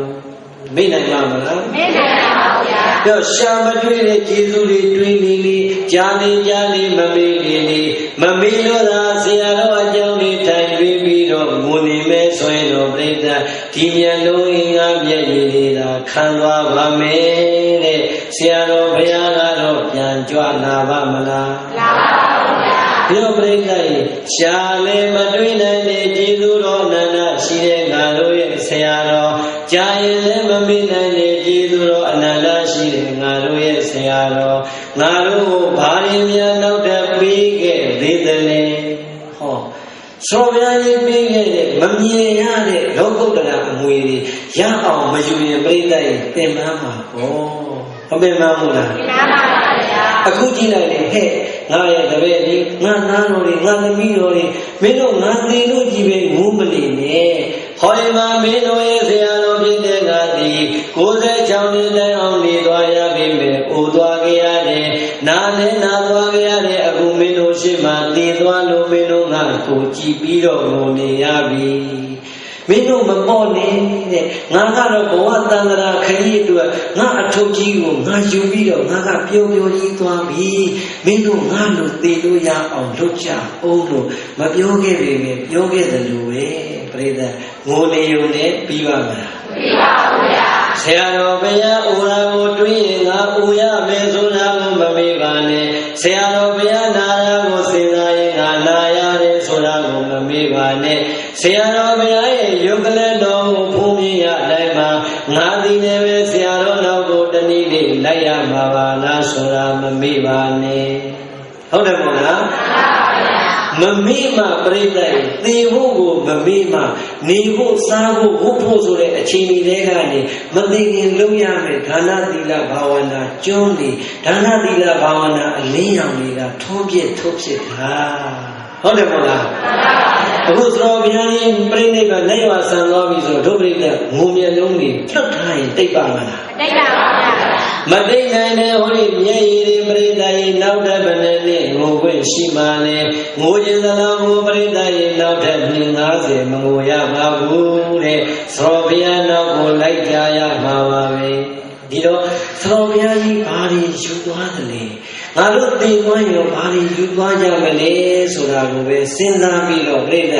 မေ့နိုင်ပါမလားမေ့နိုင်ပါဘူးဗျာတော့ရှာမတွေ့တဲ့ကျေးဇူးတွေတွေးနေကြားနေမမေ့နေမမေ့လို့သာဆရာတော်အကြောင်းလေးထိုင်ပြီးတော့ငိုနေမဲ့ဆိုရင်တော့ပြိတ္တဒီမျက်လုံးအင်္ဂါမျက်ရည်တွေသာခံသွားပါမယ်တဲ့ဆရာတော်ဘုရားကတော့ပြန်ကြွလာပါမလားလာပါဘူးဗျာဒီလိုပြိတ္တရဲ့ရှာလည်းမတွေ့နိုင်တဲ့ကျေးဇူးတော်အနန္တရှိတဲ့ငါတို့ရဲ့ဆရာတော်ကြာရင်လည်းမမေ့နိုင်တဲ့ကျေးဇူးတော်အနန္တရှိတဲ့ငါတို့ရဲ့ဆရာတော်ငါတို့ကိုဘာရင်များနောက်ထပ်ပေးခဲ့သေးသလဲဟောဆောဗျာကြီးပေးခဲ့တဲ့မမြင်ရတဲ့လောကုတ္တရာအမွေတွေရအောင်မယူရင်ပြိတ္တရဲ့ပင်ပန်းမှာပေါ့မပင်ပန်းဘူးလားပင်ပန်းပါပါဗျာအခုကြည့်လိုက်လေဟဲ့ငါရဲ့တပည့်ဒီငါနားတော်တွေငါသမီးတော်တွေမင်းတို့ငါသိလို့ကြည့်ပဲငိုးမနေနဲ့ဟောဒီမှာမင်းတို့ရဲ့ဆရာတော်ဖြစ်တဲ့ငါသည်96နှစ်တိုင်အောင်နေသွားရပြီမယ်။အိုသွားကြရတယ်။နာနဲ့နာသွားကြရတယ်။အခုမင်းတို့ရှိမှတည်သွားလို့မင်းတို့ငါကိုကြည်ပြီးတော့ငိုနေရပြီ။မင်းတို့မပေါ့နဲ့တဲ့။ငါကတော့ဘဝတန်ត្រာခရီးအတွက်ငါအထုပ်ကြီးကိုငါယူပြီးတော့ငါကပျော်ပျော်ကြီးသွားပြီ။မင်းတို့ငါလို့တည်လို့ရအောင်လုပ်ကြအောင်လို့မပြောခဲ့ပေမဲ့ပြောခဲ့တယ်လို့ပဲ။ပြိတ္တငိုနေုံနဲ့ပြီးပါမလားပြီးပါဘူးဗျာဆရာတော်ဘုရားအိုရာကိုတွေးရင်ငါအိုရမယ်ဆိုတာကိုမမေ့ပါနဲ့ဆရာတော်ဘုရားနာရာကိုစဉ်းစားရင်ငါနာရတယ်ဆိုတာကိုမမေ့ပါနဲ့ဆရာတော်ဘုရားရဲ့ယုတ်ကလတော်ကိုဖူးမြင်ရတိုင်းမှာငါသည်လည်းပဲဆရာတော်နောက်ကိုတနည်းလေးလိုက်ရမှာပါလားဆိုတာမမေ့ပါနဲ့ဟုတ်တယ်မို့လားမမေ့မှပြိတ္တရဲ့သေဖို့ကိုမမေ့မှနေဖို့စားဖို့ဝတ်ဖို့ဆိုတဲ့အချိန်တွေကနေမသိခင်လုပ်ရမယ်ဒါနသီလဘာဝနာကျွန်းနေဒါနသီလဘာဝနာအလင်းရောင်တွေကထုံးပြထုတ်ဖြစ်တာဟုတ်တယ်မို့လားအခုသတော်ဘုရားကြီးပြိဋိဘလက်ရွာဆံသွားပြီဆိုတော့ဒုပရိသတ်ငုံမျက်လုံးတွေဖြတ်ထားရင်တိတ်ပါမလားတိတ်ပါပါမတိတ်နိုင်တဲ့ဟောဒီမျက်ရည်တွေပြိတ္တရဲ့နောက်ထပ်ဘယ်နဲ့ငိုခွင့်ရှိမှလဲငိုခြင်းသလားကိုပြိတ္တရဲ့နောက်ထပ်50မငိုရပါဘူးတဲ့သတော်ဘုရားနောက်ကိုလိုက်ကြရမှာပါပဲဒီတော့သတော်ဘုရားကြီးဘာတွေယူသွားသလဲငါတို့သိသွားရင်ဘာတွေယူသွားကြမလဲဆိုတာကိုပဲစဉ်းစားပြီးတော့ပြိတ္တ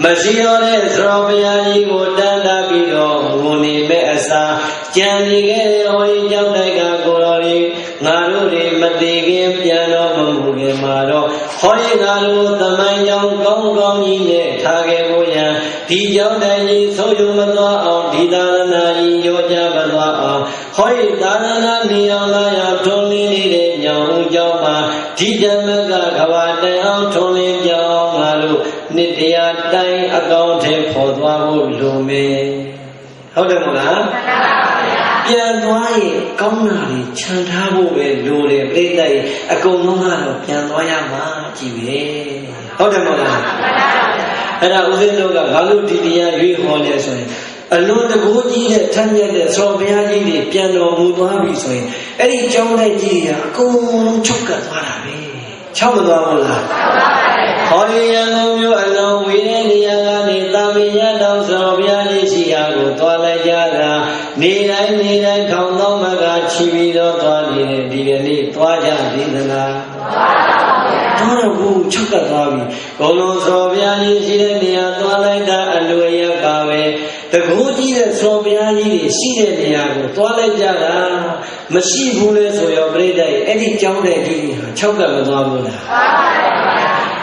မရှိတော့တဲ့သတော်ဘုရားကြီးကိုတန်တာပြီးတော့ငိုနေမဲ့အစားကြံနေခဲ့တဲ့ဟောဒီကြောင့်တိုက်ကကိုတော်လေးငါတို့တွေမသေးခင်ပြန်တော့မမှုခင်မှာတော့ဟောဒီငါတို့သမိုင်းကြောင့်ကောင်းကောင်းကြီးနဲ့ထားခဲ့ဖို့ရန်ဒီကြောင့်တိုင်ကြီးဆုံးယုံမသွားအောင်ဒီသာသနာကြီးရောကြမသွားအောင်ဟောဒီသာသနာနေအောင်လာရောက်ထုံးလင်းနေတဲ့ညောင်ဦးကြောင့်မှာဒီဓမ္မကကဘာတိုင်အောင်ထုံးလင်းကြောင်းငါတို့နှစ်တရားတိုင်အကောင်းထဲပေါ်သွားဖို့လိုမယ်ဟုတ်တယ်မလားပြန်သွားရင်ကောင်းတာတွေခြံထားဖို့ပဲလိုတယ်ပြိတ္တရဲ့အကုန်လုံးကတော့ပြန်သွားရမှာကြည့်ပဲဟုတ်တယ်မလားအဲ့ဒါဦးဇင်းတို့ကဘာလို့ဒီတရားရွေးဟောလဲဆိုရင်အလွန်တကူကြီးတဲ့ထမ်းမြတ်တဲ့သောဘုရားကြီးတွေပြန်တော်မူသွားပြီဆိုရင်အဲ့ဒီကျောင်းလိုက်ကြီးတွေကအကုန်လုံးချုပ်ကပ်သွားတာပဲချောက်မသွားဘူးလားဟောဒီရန်ကုန်မြို့အလုံးဝေးတဲ့နေရာကနေတာမင်ရတော်သောဘုရားကြီးရှိရာကိုသွားလိုက်ကြတာနေတိုင်းထောင်သောမကချီပြီးတော့သွားနေတဲ့ဒီကနေ့သွားကြသေးသလားသွားပါ သွားတော့ဘူးချုပ်ကပ်သွားပြီဘုံလုံးစော်ဘုရားကြီးရှိတဲ့နေရာသွားလိုက်တာအလွယ်ရပါပဲတကူကြီးတဲ့စော်ဘုရားကြီးတွေရှိတဲ့နေရာကိုသွားလိုက်ကြတာမရှိဘူးလေဆိုရောပြိတ္တရဲ့အဲ့ဒီကြောင်းတဲ့ကြီးဟာချုပ်ကပ်မသွားဘူးလား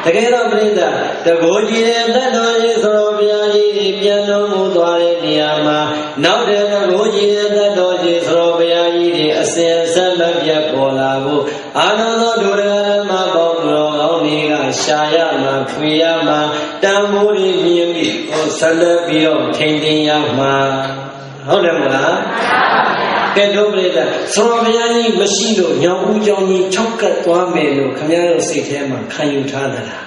တကယ်တော့ပြိတ္တတကူကြီးတဲ့တတ်တော်ကြီးစော်ဘုရားကြီးတွေပြန်တော်မူသွားတဲ့နေရာမှာနောက်တဲ့တကူကြီးတဲ့တတ်တော်ကြီးစော်ဘုရားကြီးတွေအစဉ်အဆက်မပြတ်ပေါ်လာဖို့အာနန္ဒဒုရဂရမပေါင်းတော်ကောင်းတွေကရှာရမှာဖွေရမှာတန်ဖိုးတွေမြင်ပြီးဟောဆက်လက်ပြီးတော့ထိန်သိမ်းရမှာဟုတ်တယ်မလားကဲတို့ပြိတ္တသောဘုရားကြီးမရှိလို့ညောင်ဦးကြောင့်ကြီး၆ကတ်သွားမယ်လို့ခင်ဗျားတို့စိတ်ထဲမှာခံယူထားသလား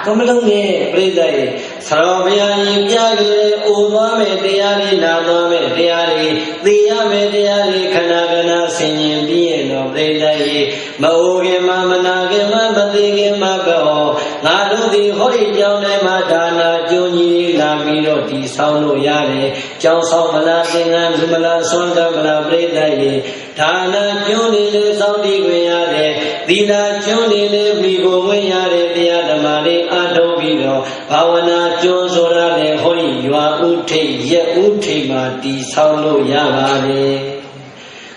ကမလုံးနဲ့ပြိတ္တရဲ့သောဘုရားကြီးပြခဲ့အိုသွားမယ်တရားတွေနာသွားမယ်တရားတွေသိရမယ်တရားတွေခဏခဏဆင်ញင်ပြီးရင်တော့ပြိတ္တရဲ့မအိုခင်မနာခင်မသိခင်မဘောငါတို့ဒီဟောဒီကြောင်းထဲမှာဒါနာကျုံကြီးလာပြီးတော့ဒီဆောင်လို့ရတယ်ကြောင်းဆောင်မလားသင်္ကန်းမလားဆွမ်းကမလားပြိတ္တရဲ့ဒါနာကျုံနေလေဆောင်တည်ခွင့်ရတယ်သီလကျုံနေလေပြီးကိုဝင်ရတယ်တရားဓမ္မတွေအထုတ်ပြီးတော့ဘာဝနာကျုံဆိုတာလေဟောဒီရွာဥထိပ်ရက်ဥထိပ်မှာဒီဆောင်လို့ရပါတယ်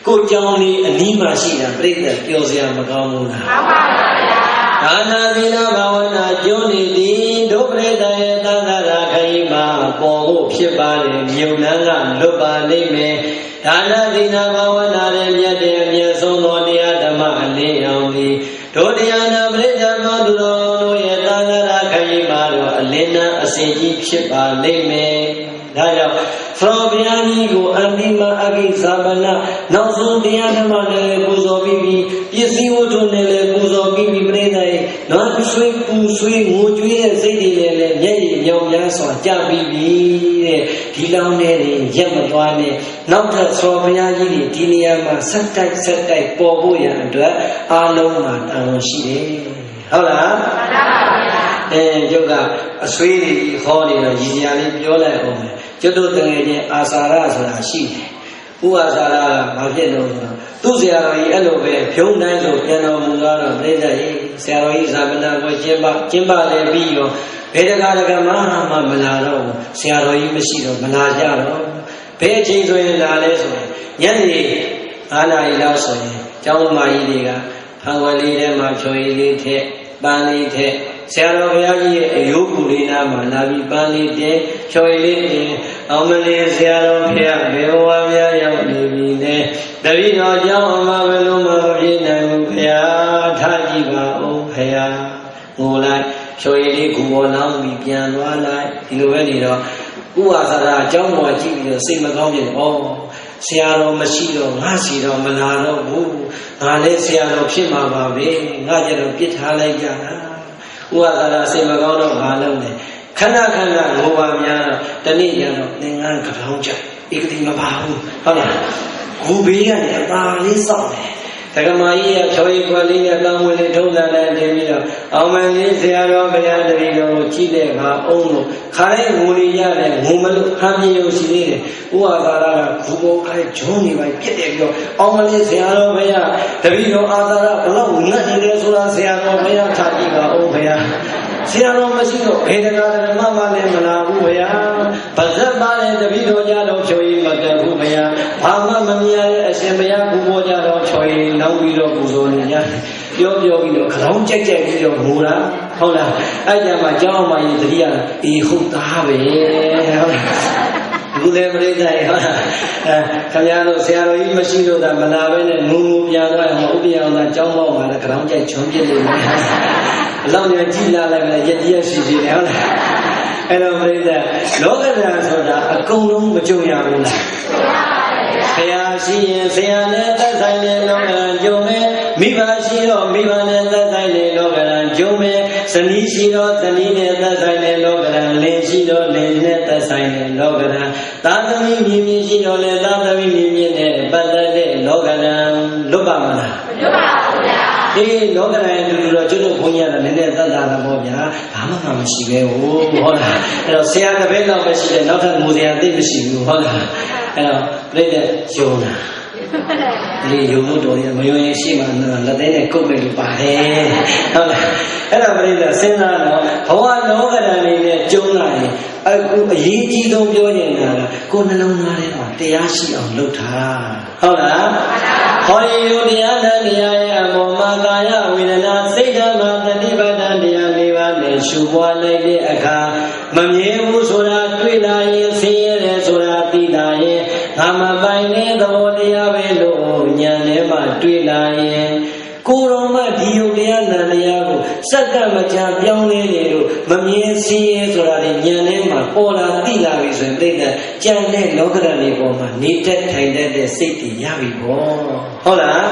ကိုကြောင်းလေးအနီးမှာရှိတာပြိတ္တပြောစရာမကောင်းဘူးလားမှန်ပါဗျာဒါနာသီလဘာဝနာကျုံနေသည်ဒုပရိသရဲ့သံဃာရာခရီးမှာပေါ်ဖို့ဖြစ်ပါတယ်မြုံနှန်းကလွတ်ပါလိမ့်မယ်ဒါနာသီလဘာဝနာရဲ့မြတ်တဲ့အမြတ်ဆုံးသောတရားဓမ္မအလင်းအောင်သည်ဒုတရားနာပရိသတ်သောသူတော်တို့ရဲ့သံဃာရာခရီးမှာတော့အလင်းနှန်းအစဉ်ကြီးဖြစ်ပါလိမ့်မယ်ဒါကြောင့်သောဘုရားကြီးကိုအန္တိမအဂိသာပနနောက်ဆုံးတရားဓမ္မနဲ့ပူဇော်ပြီးပစ္စည်းဝတ္ထုနဲ့လည်းပူဇော်ပြီးပြိတ္တရဲ့နောက်ဆွေးပူဆွေးငိုကြွေးတဲ့စိတ်တွေနဲ့လည်းမျက်ရည်ညောင်များစွာကြပြီးတဲ့ဒီလောင်းနဲ့ရက်မသွားနဲ့နောက်ထပ်သောဘုရားကြီးတွေဒီနေရာမှာဆက်တိုက်ပေါ်ဖို့ရန်အတွက်အားလုံးမှာတာဝန်ရှိတယ်ဟုတ်လားမှန်ပါဗျာကျုပ်ကအဆွေးတွေဟောနေတော့ရည်စရာလေးပြောလိုက်အောင်မယ်ကျွတ်တို့တငယ်ချင်းအာစာရဆိုတာရှိတယ်။ဥအာစာရကဘာဖြစ်လို့ဆိုတော့သူ့ဆရာတော်ကြီးအဲ့လိုပဲဖြုံးတိုင်းဆိုပြန်တော်မူတော့ပြိတ္တရဲ့ဆရာတော်ကြီးဇာမဏေကိုကျင်းပလည်းပြီးရောဘယ်တကားတကမှမလာတော့ဘူးဆရာတော်ကြီးမရှိတော့မလာကြတော့ဘယ်အချိန်ဆိုရင်လာလဲဆိုရင်ညနေ9 နာရီလောက်ဆိုရင်ကျောင်းမကြီးတွေကဖန်ဝယ်လေးထဲမှာဖြိုရည်လေးထက်ပန်းလေးထက်ဆရာတော်ဘုရားကြီးရဲ့အယုကူလေးနာမှာလာပြီးပန်းလေးတင်ချော်ရည်လေးတင်အောင်မလေးဆရာတော်ဘုရားဘေဝဝများရောက်နေပြီနဲ့တပည့်တော်ကြောင့်အမဘယ်လိုမှမပြေနိုင်ဘူးဘုရားထားကြည့်ပါဦးဘုရားငိုလိုက်ချော်ရည်လေးကူပေါ်လောင်းပြီးပြန်သွားလိုက်ဒီလိုပဲနေတော့ဥပါသရာအကြောင်းပေါ်ကြည့်ပြီးတော့စိတ်မကောင်းဖြစ်ဩဆရာတော်မရှိတော့ငါစီတော်မလာတော့ဘူးငါလည်းဆရာတော်ဖြစ်မှာပါပဲငါကြတော့ပြစ်ထားလိုက်ကြတာဥပါဒရာစိတ်မကောင်းတော့ဘာလုပ်လဲခဏခဏငိုပါများတနေ့ကျတော့သင်္ကန်းကြောင်ကြဧကတိမပါဘူးဟုတ်လားဂူဘေးကနေအသာလေးစောင့်တယ်တက္ကမကြီးကဖြောရီခွက်လေးနဲ့ကောင်းဝင်လေးထုံးလာတယ်တင်ပြီးတော့အောင်မလေးဆရာတော်ဘုရားတပည့်တော်ကိုကြည့်တဲ့အခါအုံးလို့ခါလိုက်ငိုနေရတယ်ငိုမလို့ဟမ်းမြေရုံရှိသေးတယ်ဥပါဒရာကဂူပေါ်ခိုင်းဂျုံနေပါပြစ်တယ်ပြီးတော့အောင်မလေးဆရာတော်ဘုရားတပည့်တော်အာသာရဘလောက်ငတ်နေတယ်ဆိုတာဆရာတော်ဘုရားထားကြည့်ပါဦးဘုရားဆရာတော်မရှိတော့ဘယ်တကားဓမ္မမှလည်းမလာဘူးဗျာဗဇက်ပါတဲ့တပည့်တော်ကြတော့ဖြိုရည်မကတ်ဘူးဗျာဘာမှမမြင်ရတဲ့အရှင်ဘုရားကူပေါ်ကြတော့ဖြိုရည်နောက်ပြီးတော့ပူဇော်နေကြပြောပြီးတော့ခေါင်းကြိုက်ပြီးတော့ငိုတာဟုတ်လားအဲ့ကြမှာကျောင်းမကြီးတတိယအေးဟုတ်သားပဲဟုတ်လားလူလည်းပြိတ္တရဲ့ဟုတ်လားခင်ဗျားတို့ဆရာတော်ကြီးမရှိလို့သာမလာပဲနဲ့ငုံပြန်သွားရင်ဥပ္ပယအောင်သာကျောင်းပေါက်မှာလည်းခေါင်းကြိုက်ချွန်ပြစ်နေတယ်အလောင်းရကြည်လာလိုက်လည်းရည်ရရှိရှိတယ်ဟုတ်လားအဲ့တော့ပြိတ္တလောကဓာတ်ဆိုတာအကုန်လုံးမကြုံရဘူးလားဆရာရှိရင်ဆရာနဲ့သက်ဆိုင်တဲ့လောကဓာတ်ကြုံမယ်မိဘရှိတော့မိဘနဲ့သက်ဆိုင်တဲ့လောကဓာတ်ကြုံမယ်ဇနီးရှိတော့ဇနီးနဲ့သက်ဆိုင်တဲ့လောကဓာတ်လင်ရှိတော့လင်နဲ့သက်ဆိုင်တဲ့လောကဓာတ်သာသမီမြင်မြင်ရှိတော့လေသာသမီမြင်မြင်နဲ့ပတ်သက်တဲ့လောကဓာတ်လွတ်ပါမလားမလွတ်ပါဘူးဗျာဒီလောကဓာတ်တူတူတော့ကျွတ်တို့ဘုန်းကြီးကလည်းနည်းနည်းသက်သာတာပေါ့ဗျာဘာမှမရှိပဲဟုတ်လားအဲ့တော့ဆရာတစ်ပည့်တော့ပဲရှိတယ်နောက်ထပ်ငိုစရာသိမရှိဘူးဟုတ်လားအဲ့တော့ပြိတ္တယုံတာ ဒီယုံလို့တော်ရမယုံရင်ရှိမှလက်သေးနဲ့ကုတ်မယ်လို့ပါတယ်ဟုတ်လားအဲ့ဒါပြိဿစဉ်းစားတော့ဘဝလောကဓာတ်လေးနဲ့ကျုံလာရင်အခုအရေးကြီးဆုံးပြောနေတာကကိုယ်နှလုံးသားထဲမှာတရားရှိအောင်လုပ်ထားဟုတ်လားဟောဒီယုံတရားနဲ့တရားရဲ့အပေါ်မှာကာယဝေဒနာစိတ်ဓာတ်မှာတတိပဋ္ဌာန်တရား၄ပါးနဲ့ရှုပွားလိုက်တဲ့အခါမမြင်ဘူးဆိုတာတွေ့လာရင်ဆင်းရဲတယ်ဆိုတာသိလာရင်ငါမပိုင်တဲ့သဘောတရားပဲလို့ဉာဏ်ထဲမှာတွေ့လာရင်ကိုယ်တော်မှဒီယုတ်တရားနံတရားကိုစက္ကမချပြောင်းလဲနေလို့မမြင်စင်းရဲဆိုတာလေဉာဏ်ထဲမှာပေါ်လာသိလာပြီဆိုရင်ပြိတ္တကြံတဲ့လောကဓာတ်တွေပေါ်မှာနေတတ်ထိုင်တတ်တဲ့စိတ်တွေရပြီပေါ့ဟုတ်လား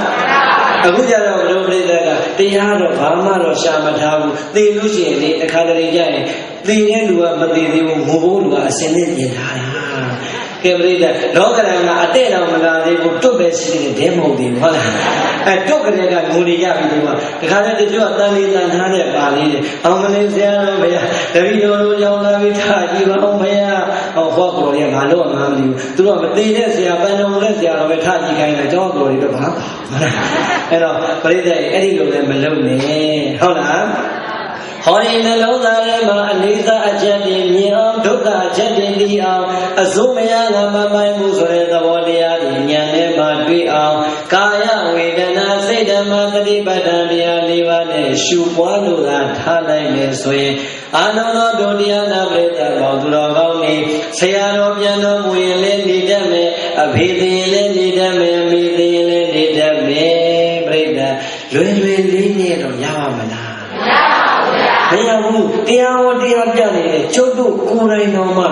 အခုကြတော့ဘုရားပြိတ္တကတရားတော့ဘာမှတော့ရှာမထားဘူးသိလို့ရှိရင်လေအခါတလေကြရင်သိတဲ့လူကမသိသေးဘူးငိုဖို့လူကအစင်းနဲ့ပြင်ထားတာကဲပြိတ္တလောကဓာတ်ကအတဲ့တော်မလာသေးဘူးတွတ်ပဲရှိနေတယ်မဟုတ်သေးဘူးဟုတ်လားတွတ်ကလေးကငိုနေရပြီဒီမှာဒီခါလေးတချို့ကတန်လေးတန်ထားတဲ့ပါလေးတွေအောင်မလေးဆရာတော်ဘုရားတပည့်တော်တို့ရောက်လာပြီထားကြည့်ပါအောင်ဘုရားဟောခေါ်တော်ရဲ့ငါတော့မှမသိဘူးသူတို့ကမသိတဲ့ဆရာပန်းတော်တဲ့ဆရာတော်ပဲထားကြည့်ခိုင်းတယ်ကျောင်းတော်တွေတော့ဘာအဲ့တော့ပြိတ္တအဲ့ဒီလိုလည်းမလုပ်နဲ့ဟုတ်လားဟောဒီနှလုံးသားထဲမှာအနိစ္စအချက်တွေမြင်အောင်ဒုက္ခအချက်တွေသိအောင်အစိုးမရငါမပိုင်မှုဆိုတဲ့သဘောတရားတွေဉာဏ်ထဲမှာတွေ့အောင်ကာယဝေဒနာစိတ်ဓမ္မသတိပဋ္ဌာန်တရား၄ပါးနဲ့ရှုပွားလို့သာထားလိုက်မယ်ဆိုရင်အာနန္ဒတို့တရားနာပရိသတ်ပေါင်းသူတော်ကောင်းနေဆရာတော်ပြန်တော်မူရင်လည်းနေတတ်မယ်အဖေသိရင်လည်းနေတတ်မယ်အမေသိရင်လည်းနေတတ်မယ်ပရိသတ်လွယ်လွယ်လေးနဲ့တော့ရပါမလားမရဘူးတရားဟောတရားပြနေတယ်ကျုပ်တို့ကိုယ်တိုင်တော်မှငါ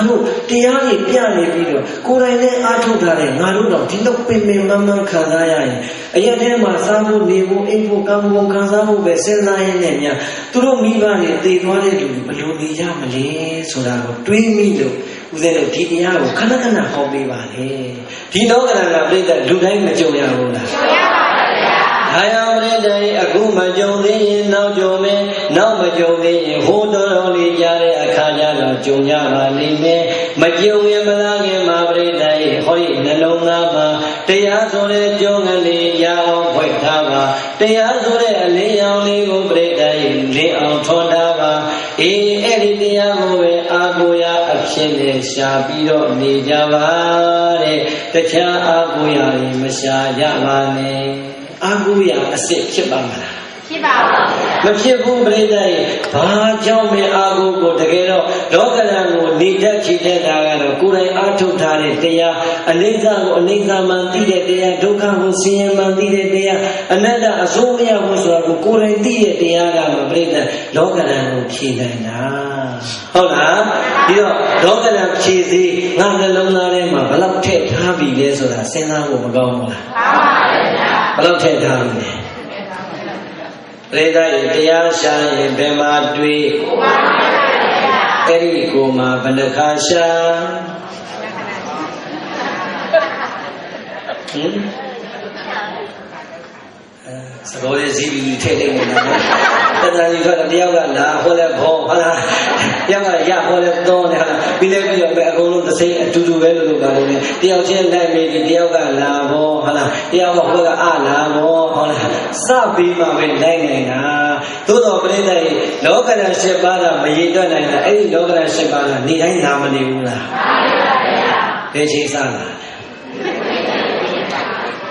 တို့တရားတွေပြနေပြီးတော့ကိုယ်တိုင်လည်းအားထုတ်ထားတယ်ငါတို့တော့ဒီလောက်ပင်ပင်မန်းမန်းခံစားရရင်အရက်ထဲမှာစားဖို့နေဖို့အိမ်ဖို့ကံဖို့ခံစားဖို့ပဲစဉ်းစားရင်းနဲ့များသူတို့မိဘတွေတည်သွားတဲ့လူတွေဘယ်လိုနေကြမလဲဆိုတာကိုတွေးမိလို့ဦးဇင်းတို့ဒီတရားကိုခဏခဏဟောပေးပါလေဒီလောကဓာတ်ကပြိတ္တလူတိုင်းမကြုံရဘူးလားကြုံရပါအာယပရိသေအခုမကြုံသေးရင်နောက်ကြုံမယ်နောက်မကြုံသေးရင်ဟိုတော်တော်လေးကြားတဲ့အခါကျတော့ကြုံရပါလိမ့်မယ်မကြုံရင်မလားခင်မှာပရိသေဟောဒီနှလုံးသားမှာတရားဆိုတဲ့ကြုံကလေးရအောင်ဖွင့်ထားပါတရားဆိုတဲ့အလင်းရောင်လေးကိုပရိသေလင်းအောင်ထွန်းထားပါအေးအဲ့ဒီတရားကိုပဲအာကိုရာအဖြစ်နဲ့ရှာပြီးတော့နေကြပါတဲ့တခြားအာကိုရာတွေမရှာကြပါနဲ့အာဟုရအစစ်ဖြစ်ပါမလားဖြစ်ပါပါမဖြစ်ဘူးပြိတ္တရဲ့ဘာကြောင့်မဲအာဟုကိုတကယ်တော့လောကဓာတ်ကိုနေတတ်ချစ်တဲ့တာကတော့ကိုယ်တိုင်အားထုတ်ထားတဲ့တရားအနိစ္စကိုအနိစ္စမှန်သိတဲ့တရားဒုက္ခကိုဆင်းရဲမှန်သိတဲ့တရားအနတ္တအစိုးမရဘူးဆိုတာကိုကိုယ်တိုင်သိတဲ့တရားကမှပြိတ္တလောကဓာတ်ကိုဖြေနိုင်တာဟုတ်လားဒီတော့လောကဓာတ်ဖြေစေငါနှလုံးသားထဲမှာဘယ်လောက်ထည့်ထားပြီလဲဆိုတာစဉ်းစားဖို့မကောင်းဘူးလားမှန်ပါဗျာဘယ်လောက်ထည့်ထားပြီလဲပရိသတ်ရဲ့တရားရှာရင်ဘယ်မှာတွေ့အဲ့ဒီကိုမှာဘယ်နှခါရှာစကောလေးစီးပြီးထည့်လိုက်နေတာနော်တဏှာကြီးကတယောက်ကလာဟောလဲဘောဟုတ်လားတယောက်ကရဟောလဲတော့နေဟာပြီးလဲပြီးတော့ပဲအကုန်လုံးတစ်စိမ့်အတူတူပဲလို့ပါလို့လေတယောက်ချင်းလိုက်ပြီးတယောက်ကလာဘောဟုတ်လားတယောက်ကဟောကအလာဘောဟုတ်လားစပြီးမှပဲလိုက်နေတာသို့တော်ပြိဿရဲ့လောကဓာတ်၈ပါးကမရည်တွက်နိုင်တာအဲ့ဒီလောကဓာတ်၈ပါးကနေတိုင်းနာမနေဘူးလားမှန်ပါဗျာဘယ်ချိန်စားလား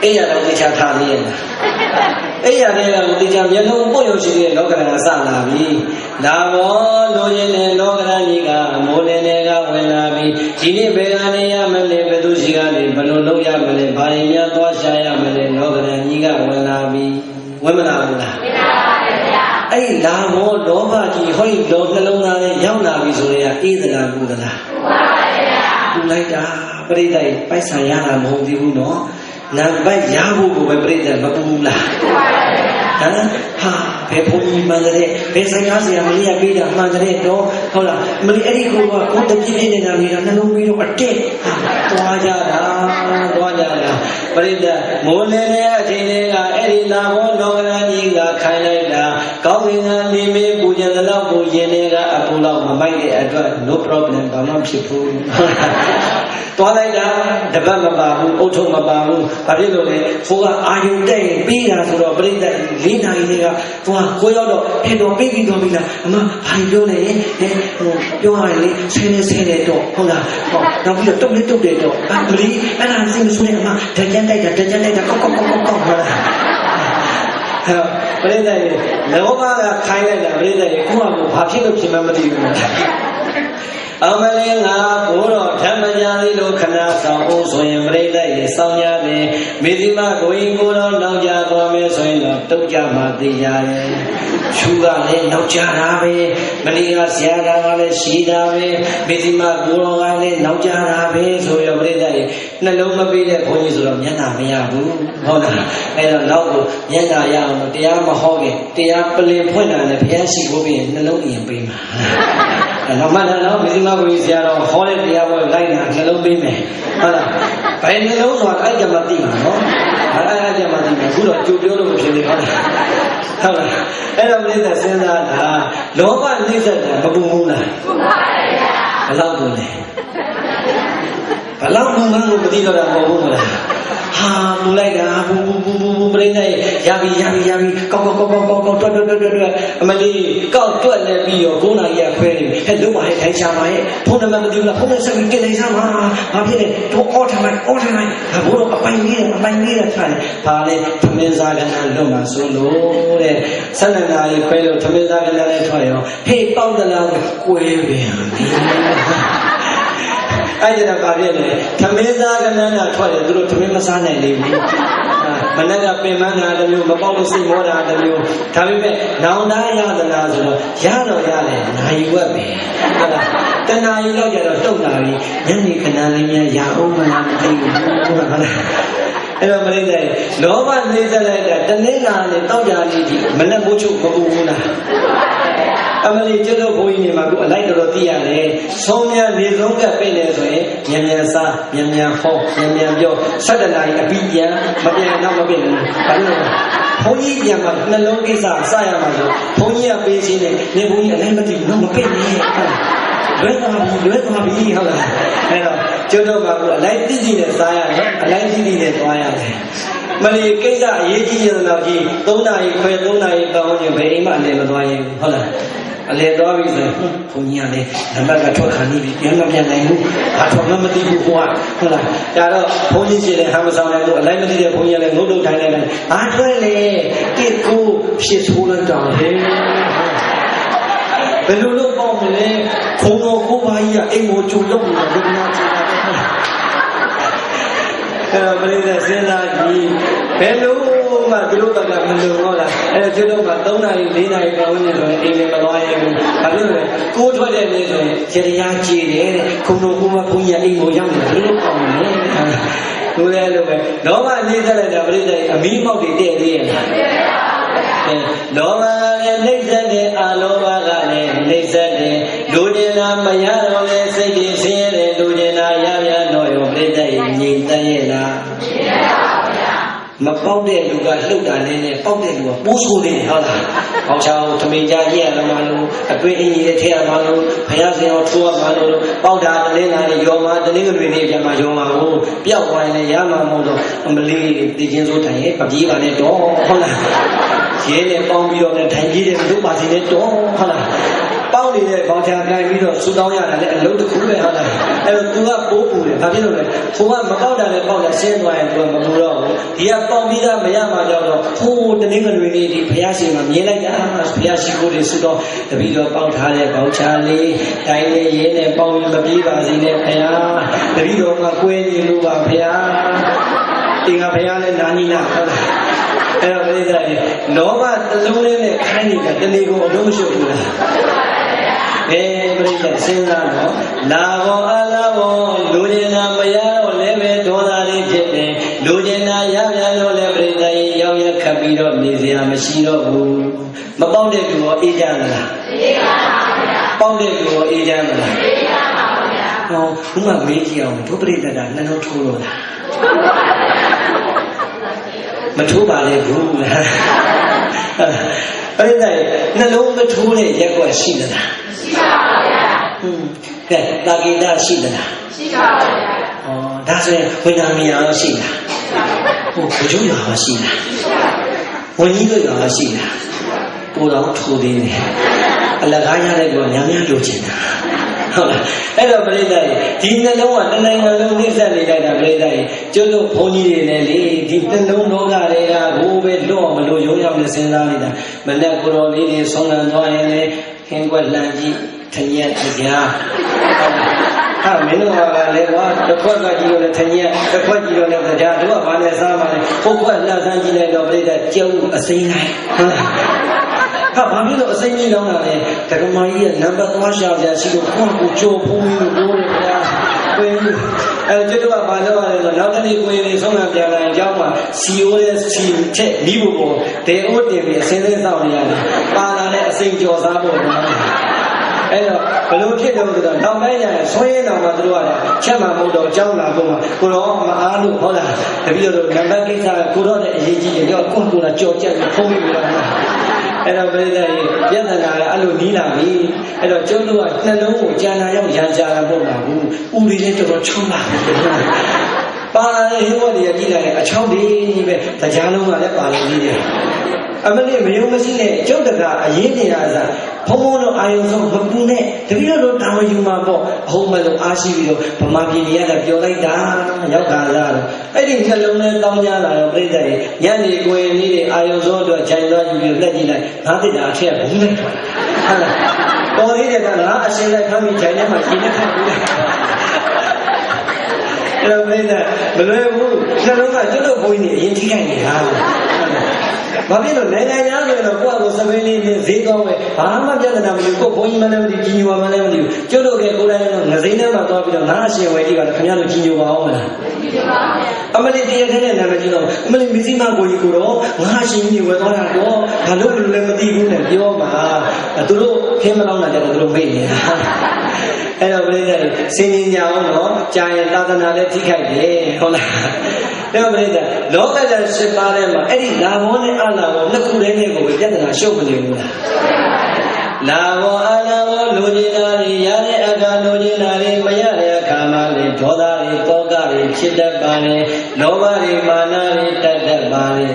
အဲ့ရတော့သိချထားသေးရဲ့လားအဲ့ရတဲ့ကသိချမျက်လုံးပုတ်ရုံရှိတဲ့လောကဓာတ်ကစလာပြီဒါဘောလိုချင်တဲ့လောကဓာတ်ကြီးကမိုးလင်းတွေကဝင်လာပြီဒီနေ့ဘယ်ကနေရမလဲဘယ်သူရှိကနေဘယ်လိုလုပ်ရမလဲဘာရင်များသွားရှာရမလဲလောကဓာတ်ကြီးကဝင်လာပြီဝင်မလာဘူးလားဝင်လာပါဗျာအဲ့ဒီလာဘောလောဘကြီးဟောဒီလောနှလုံးသားနဲ့ရောက်လာပြီဆိုရင်အေးသလားဘူးသလားဘူးပါဗျာဘူးလိုက်တာပြိတ္တိပိုက်ဆံရတာမဟုတ်သေးဘူးနော်နံပါတ်ရဖို့ကိုပဲပြိတ္တမပူဘူးလားဟမ်ဟာဘယ်ဘုံကြီးမှန်တဲ့ဘယ်ဆိုင်ကားဆရာမလေးကပေးတာမှန်တဲ့တော့ဟုတ်လားမလေးအဲ့ဒီကိုကကိုတပြည့်ပြည့်နေတာနေတာနှလုံးမီးတော့အတက်သွားကြတာပြိတ္တမိုးလင်းတဲ့အချိန်တွေကအဲ့ဒီလာဘောလောကဓာတ်ကြီးကခိုင်းလိုက်တာကောင်းကင်ကနေမေးပူကြတဲ့လောက်ကိုရင်တွေကအပူလောက်မမိုက်တဲ့အတွက် no problem ဘာမှဖြစ်ဘူးတ သွားလိုက်တာတပတ်မပါဘူးအုတ်ထုံမပါဘူးဘာဖြစ်လို့လဲဟိုကအာယုန်တဲ့ပြီးတာဆိုတော့ပြိတ္တ၄နာရီလေးကသွားကိုရောက်တော့ဟဲ့တော့ပြီးပြီးသွားပြီလားအမဘာပြောလဲဟဲ့ဟိုပြောရတယ်လေဆင်းနေတော့ဟုတ်လားဟောနောက်ပြီးတော့တုတ်လေးတုတ်တယ်တော့ဘာမလီအဲ့ဒါစိတ်မဆိုးနဲ့အမတကြမ်းတိုက်တာကောက်ဟုတ်လားပြိတ္တရေလောဘကခိုင်းလိုက်တာပြိတ္တရေကိုယ့်ဟာဘာဖြစ်လို့ဖြစ်မှမသိဘူးအမလေးငါဘိုးတော်ဓမ္မညာလေးလိုခဏဆောင်ဖို့ဆိုရင်ပြိတ္တရေစောင်းရတယ်မိသီမကိုရင်ကိုတော်နောက်ကြသွားမယ်ဆိုရင်တော့တုတ်ကြမှာသိရတယ်ရှူကလည်းနောက်ကြတာပဲမလီကဆရာကလည်းရှိတာပဲမိသီမကိုတော်ကလည်းနောက်ကြတာပဲဆိုရပြိတ္တရေနှလုံးမပေးတဲ့ဘုန်းကြီးဆိုတော့မျက်နှာမရဘူးဟုတ်လားအဲ့တော့နောက်ကိုမျက်နှာရအောင်တရားမဟောခင်တရားပလင်ဖွင့်တာနဲ့ဘုရားရှိခိုးပြီးနှလုံးအရင်ပေးမှာနောက်မှတော့မိသီမကိုကြီးဆရာတော်ဟောတဲ့တရားပွဲလိုက်တာနှလုံးပေးမယ်ဟုတ်လားဘယ်နှလုံးဆိုတာအဲ့ကြမှာသိမှာနော်အဲ့ကြမှာသိမှာအခုတော့ကြိုပြောလို့မဖြစ်သေးဟုတ်လားဟုတ်လားအဲ့တော့ပြိဿစဉ်းစားတာလောဘနှိမ့်သက်တာမပူဘူးလားပူပါရဲ့ဘယ်လောက်ပူလဲဘယ်လောက်ပူမှန်းကိုမသိတော့တာမဟုတ်ဘူးမလားဟာပူလိုက်တာပူပြိဿရပြီကောက်တွက်အမလီကောက်တွက်နေပြီးတော့9နာရီခွဲနေပြီဟဲ့လုံးပါဟဲ့ထိုင်ချပါရဲ့ဖုန်းနံပါတ်မသိဘူးလားဖုန်းနဲ့ဆက်ပြီးတင်နေစမ်းပါဘာဖြစ်လဲတော့အော်ထိုင်လိုက်ဟာဘိုးတော့အပိုင်ကြီးတယ်ထားတယ်ဘာလဲသမင်းစားကဏ္ဍလွတ်မှာဆိုလို့တဲ့12နာရီခွဲလို့သမင်းစားကဏ္ဍလည်းထွက်ရောဟေးပေါက်တလားကွဲပြန်ပြီအဲ့ဒါကဘာဖြစ်လဲသမင်းစားကဏ္ဍထွက်တယ်သူတို့သမင်းမစားနိုင်လေဘူးမနက်ကပင်မနာတစ်မျိုးမပေါက်လို့စိတ်မောတာတစ်မျိုးဒါပေမဲ့နောင်တရသလားဆိုတော့ရတော့ရတယ်နိုင်ဝက်ပဲဟုတ်လားတဏှာကြီးတော့ကြတော့တုတ်လာပြီညနေခဏလေးများရအောင်မလားမသိဘူးဟုတ်လားအဲ့တော့မလေးတဲ့လောဘနေစလိုက်တာတနေ့နာနဲ့တောက်ကြလေးဒီမနက်မိုးချုပ်မပူဘူးလားအမလီကျွတ်တို့ဘုန်းကြီးနေမှာကိုအလိုက်တော်သိရတယ်ဆုံးမြနေဆုံးကပြည့်နေဆိုရင်မြန်စားမြန်ဟောမြန်ပြော17နာရီအပြီးပြန်မပြန်တော့မပြည့်ဘူးဘာလို့လဲဘုန်းကြီးပြန်မှာနှလုံးကိစ္စစရမှာဆိုဘုန်းကြီးကပေးခြင်းနဲ့နေဘုန်းကြီးအလိုက်မသိဘူးတော့မပြည့်နဲ့လွဲသွားပြီဟုတ်လားအဲ့တော့ကျွတ်တို့ကကိုအလိုက်တိတိနဲ့စားရတယ်အလိုက်တိတိနဲ့သွားရတယ်မလီကိစ္စအရေးကြီးရတော့ကြီး3နာရီခွဲ3နာရီတောင်းရင်ဘယ်အိမ်မှလည်းမသွားရင်ဟုတ်လားအလေသွားပြီဆိုဘုန်းကြီးကလည်းနံပါတ်ကထွက်ခါနေပြီပြန်မပြန်နိုင်ဘူးဘာထွက်မှမသိဘူးဟုတ်လားဒါတော့ဘုန်းကြီးရှင်လည်းဟာမဆောင်နိုင်ဘူးအလိုက်မသိတဲ့ဘုန်းကြီးလည်းငုတ်တုတ်ထိုင်နေတယ်ဘာထွက်လဲတိကိုဖြစ်ဆိုးလိုက်တာဟဲ့ဘယ်လိုလုပ်ပေါ့မလဲခုံတော်ကိုပါကြီးကအိမ်ကိုချုံလုပ်နေတာဘယ်နာချင်တာအဲ့ပရိသတ်စဉ်းစားကြည့်ဘယ်လိုမှသူတို့ကမလုံတော့လားအဲ့ကျွတ်တော့က3နာရီ4နာရီပတ်ဝန်းကျင်ဆိုရင်အိမ်လည်းမသွားရဘူးဘာဖြစ်လို့လဲကိုးထွက်တဲ့နေ့ဆိုရင်ကြတရားကြည်တယ်တဲ့ခုံတော်ကိုမဘုန်းကြီးအိမ်ကိုရောက်နေတယ်ဘယ်လိုအောင်လဲသူလည်းလိုပဲလောဘနေသက်လိုက်တာပရိသတ်အမီးမောက်တွေတဲ့သေးရဲ့လောဘလည်းနှိမ့်သက်တယ်အာလောဘကလည်းနှိမ့်သက်တယ်လူကျင်တာမရတော့လေစိတ်ကြီးဆင်းရဲတယ်လူကျင်တာရရတော့ရောပြိတ္တရဲ့ငြိမ်သက်ရဲ့လားမပေါက်တဲ့လူကလှုပ်တာနဲ့ပေါက်တဲ့လူကပိုးဆိုးနေတယ်ဟုတ်လား။အောင်ချောင်းသမင်ကြားရက်ရမှာလို့အတွင်းအင်ကြီးတွေထည့်ရမှာလို့ဘုရားရှင်တော်ထိုးရမှာလို့ပေါက်တာတလင်းလာနေရောမှာတလင်းတွေနေပြန်မှာရောမှာကိုပျောက်သွားရင်လည်းရမှာမဟုတ်တော့အမလေးတည်ချင်းစိုးတိုင်ရဲ့ပပြေးပါနဲ့တော့ဟုတ်လား။ရဲနဲ့ပေါင်းပြီးတော့ထိုင်ကြီးတဲ့တို့ပါစီနဲ့တော့ဟုတ်လား။ပေါင်းနေတဲ့ဘောင်ချာကိုင်ပြီးတော့ဆူတောင်းရတာလည်းအလုံးတစ်ခုပဲဟုတ်လားအဲ့တော့ तू ကပိုးပူတယ်ဘာဖြစ်လို့လဲကိုကမပေါက်တာလည်းပေါက်တာရှင်းသွားရင် तू ကမပူတော့ဘူးဒီကပေါက်ပြီးသားမရမှကြောက်တော့ဟိုးတနင်္ဂနွေနေ့ဒီဘုရားရှင်မှာမြင်လိုက်တာဘုရားရှိခိုးတွေဆူတော့တပည့်တော်ပေါက်ထားတဲ့ဘောင်ချာလေးတိုင်းလေးရဲနဲ့ပေါင်းပြီးမပြေးပါစေနဲ့ဘုရားတပည့်တော်ကကွဲနေလို့ပါဘုရားဒီကဘုရားလည်းနာနီနာဟုတ်လားအဲ့တော့ပြိဿကြီးလောဘတလုံးလေးနဲ့ခိုင်းနေတာတဏီကိုအလုံးမရှုပ်ဘူးလားပြိဿစဉ်းစားတော့လာဘောအလားဘောလူကျင်တာမရတော့လည်းပဲဒေါသလေးဖြစ်တယ်လူကျင်တာရပြန်လို့လည်းပြိဿကြီးရောက်ရခတ်ပြီးတော့နေစရာမရှိတော့ဘူးမပေါက်တဲ့လူရောအေးကြမလားအေးပါပါဗျာပေါက်တဲ့လူရောအေးကြမလားအေးပါပါဗျာဟောဘုမမေးကြည့်အောင်ဒုပရိသတ်ကနှလုံးထိုးလို့လားမထိုးပါလေဘူးလားအဲ့ဒါနှလုံးမထိုးတဲ့ရက်ကွက်ရှိသလားရှိပါပါဗျာကဲတာဂိတာရှိသလားရှိပါပါဗျာ ဒါဆိုရင်ဝိညာဉ်မြာရှိလားဟိုဘုရားရောရှိလားဝိညာဉ်တို့ရောရှိလားကိုယ်တော်ထူသေးတယ်အလကားရတဲ့ကောများများလိုချင်တာဟုတ်လားအဲ့တော့ပြိဿကြီးဒီနှလုံးကတနိုင်ငံလုံးနှိမ့်ဆက်နေလိုက်တာပြိဿကြီးကျွတ်လို့ဘုန်းကြီးတွေလည်းလေဒီနှလုံးလောကတွေကဘိုးပဲလွတ်မလို့ရုံရောက်နေစဉ်းစားနေတာမနဲ့ကိုတော်လေးတွေဆုံးလန်းသွားရင်လေခင်းကွက်လှန်ကြည့်ထညက်တရားဟာမင်းတို့ကလည်းကွာတစ်ခွက်ကကြည့်လို့လည်းထညက်တစ်ခွက်ကြည့်လို့လည်းတရားတို့ကဘာနဲ့စားမှလဲဟုတ်ခွက်လှန်ဆန်းကြည့်လိုက်တော့ပြိဿကျုပ်အစိမ်းလိုက်ဟာဘာဖြစ်လို့အစိမ်းကြီးလောင်းတာလဲတက္ကမကြီးရဲ့နံပါတ်သွားရှာပြရှိလို့ကိုယ့်ကိုကြော်ဖုံးလို့ပြောတယ်ဗျာကိုယ်ကျွတ်တော့ဘာလို့လဲဆိုတော့နောက်တစ်နေ့ကိုယ်နေဆုံးခံပြန်လာရင်ကြောင်းမှာ COS ထက်မိဖို့ပေါ်ဒေအိုးတင်ပြီးအစင်းစင်းစောင့်နေရတယ်ပါလာတဲ့အစိမ်းကြော်စားဖို့အဲ့တော့ဘလို့ဖြစ်တော့ဆိုတော့နောက်ပိုင်းကျရင်ဆွေးရင်တော့မှသူတို့ကချက်မှမဟုတ်တော့ကြောင်းလာဖို့မှာကိုတော့မအားလို့ဟုတ်လားတပည့်တော်နံပါတ်ကိစ္စကိုတော့လည်းအရေးကြီးတယ်ကြောက်ကိုကကြော်ကြက်ပြီးဖုံးပြီးတော့အဲ့တော့ပြိဿကြီးပြဿနာကအဲ့လိုနီးလာပြီအဲ့တော့ကျုပ်တို့ကနှလုံးကိုကြာနာရောက်ရံကြတာမဟုတ်ပါဘူးဦးလေးလည်းတော်တော်ချုံးလာတယ်ပါလာတဲ့ဟင်းဘော်တွေကကြည့်လိုက်ရင်အချောင်းလေးပဲတရားလုံးကလည်းပါလာသေးတယ်အမလေးမယုံမရှိနဲ့ကျုပ်တကအရေးနေရစားဘုံဘုံတို့အာယုံဆုံးမပူနဲ့တပည့်တော်တာဝန်ယူမှာပေါ့အဟုတ်မလို့အားရှိပြီးတော့ဗမာပြည်ကြီးကပြောလိုက်တာရောက်တာလားအဲ့ဒီနှလုံးနဲ့တောင်းကြလာတော့ပြိဿကြီးညနေကိုယ်လေးတွေအာယုံဆုံးအတွက်ခြံသွားယူပြီးလက်ကြည့်လိုက်ငါတိတာအထက်ဘူးလိုက်ဟုတ်လားပေါ်သေးတယ်ကငါအရှင်လိုက်ခမ်းပြီးခြံထဲမှာရှင်းနေခတ်ဘူးလိုက်အဲ့တော့ပြိဿမလွယ်ဘူးနှလုံးကကျွတ်တော့ဘုန်းကြီးနေအရင်ထိခိုက်နေတာဘာဖြစ်လို့နိုင်ငံသားဆိုတော့ကိုယ့်အကိုစပင်းလေးနဲ့ဈေးကောင်းပဲဘာမှပြဿနာမရှိဘူးကိုယ်ဘုန်းကြီးမလည်းမသိကြီးညိုပါမလည်းမသိဘူးကျွတ်တော့ကကိုယ်တိုင်ကငစိမ့်ထဲမှာသွားပြီးတော့ငါအရှင်ဝယ်ကြည့်ပါတော့ခင်ဗျားတို့ကြီးညိုပါအောင်မလားကြီးညိုပါဗျာအမလေးတရားတဲ့နာမည်ကြီးတော့အမလေးမစ္စည်းမကိုကြီးကိုတော့ငါအရှင်ကြီးဝယ်သွားတာတော့ဘာလို့လည်းမသိဘူးနဲ့ပြောပါသူတို့ခင်းမလောက်နိုင်တယ်သူတို့မေ့နေတာအဲ့တော့ပြိဿစင်ញညာအောင်တော့ကြာရင်သာသနာလည်းထိခိုက်တယ်ဟုတ်လားဒါပြိဿလောကဓာတ်7ပါးထဲမှာအဲ့ဒီလာဘောနဲ့အလာဘောနှစ်ခုတည်းနဲ့ကိုပဲပြဿနာရှုပ်မနေဘူးလားလာဘောအလာဘောလူကျင်တာတွေရတဲ့အခါလူကျင်တာတွေမရတဲ့အခါမှာလေဒေါသတွေတောကတွေဖြစ်တတ်ပါလေလောဘတွေမာနတွေတတ်တတ်ပါလေ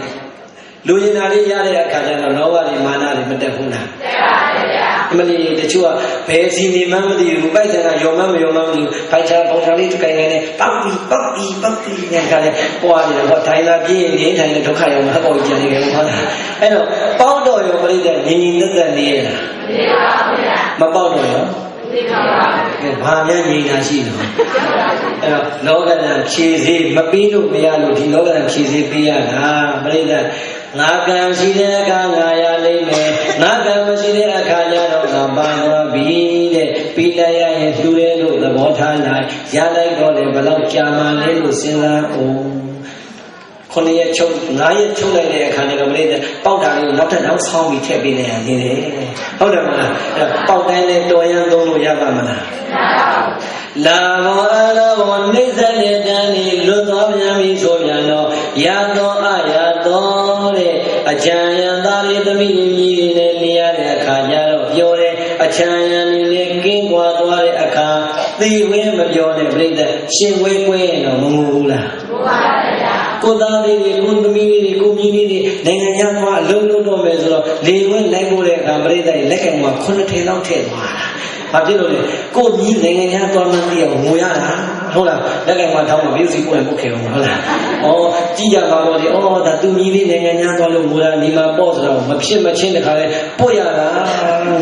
လူကျင်တာတွေရတဲ့အခါကျတော့လောဘတွေမာနတွေမတက်ဘူးလားတက်ပါဗျာအမလီတချို့ကဘယ်စီနေမှမသိဘူးပိုက်တယ်ကရောမမရောမမသိဘူးဖိုက်ချာပုံစံလေးတစ်ကိုင်နေပေါက်ပြီးနဲ့ခါလေပွားနေတယ်ဟောထိုင်လာပြင်းနေထိုင်နေဒုက္ခရောမဟောက်ကြည့်နေတယ်ဟုတ်လားအဲ့တော့ပေါက်တော့ရောပြိတ္တငြိမ်ငြိမ်သက်သက်နေရလားမပေါက်တော့ရောဘာများငြိမ်တာရှိလို့အဲ့တော့လောကဓာတ်ဖြည့်စေမပေးလို့မရလို့ဒီလောကဓာတ်ဖြည့်စေပေးရတာပြိတ္တငါကံရှိတဲ့အခါငါရလိမ့်မယ်ငါကံမရှိတဲ့အခါကျတော့ငါပါသွားပြီတဲ့ပြီးလိုက်ရရင်လှူတယ်လို့သဘောထားလိုက်ရလိုက်တော့လေဘလောက်ကြာမှလဲလို့စဉ်းစားအောင်9ရက်ချုပ်9ရက်ချုပ်လိုက်တဲ့အခါကျတော့ပြိတ္တပေါက်တာလေးကိုနောက်ထပ်နောက်ဆောင်းပြီးထည့်ပေးနေရတယ်ဟုတ်တယ်မလားအဲ့ပေါက်တိုင်းနဲ့တော်ရန်သုံးလို့ရပါမလားလာဘောအလာဘောနှိစ္စတဲ့တန်ဒီလွတ်သွားပြန်ပြီဆိုပြန်တော့ရသောအရသောတဲ့အချမ်းရံသားလေးသမီးကြီးတွေနဲ့နေရတဲ့အခါကျတော့ပြောတယ်အချမ်းရံလေးနဲ့ကင်းကွာသွားတဲ့အခါသိဝဲမပြောနဲ့ပြိတ္တရှင်ဝဲကွဲရင်တော့မငိုဘူးလားငိုပါဗျာကိုသားလေးတွေကိုသမီးလေးတွေကိုမြင်းလေးတွေနိုင်ငံခြားသွားအလုံးလုံးတော့မယ်ဆိုတော့လေဝဲလိုက်ဖို့တဲ့အခါပြိတ္တရဲ့လက်ကံက9ထည်လောက်ထည့်သွားတာဘာဖြစ်လို့လဲကိုမြည်နိုင်ငံခြားသွားမှန်းသိအောင်ငိုရတာဟုတ်လားလက်ကံကထောင်းမပြီးစီကိုယ်ပုတ်ခဲ့အောင်ဟုတ်လားဩကြည့်ကြပါတော့ဒီဩဒါသူမြည်လေးနိုင်ငံခြားသွားလို့ငိုတာဒီမှာပေါ့ဆိုတော့မဖြစ်မချင်းတခါလဲပုတ်ရတာ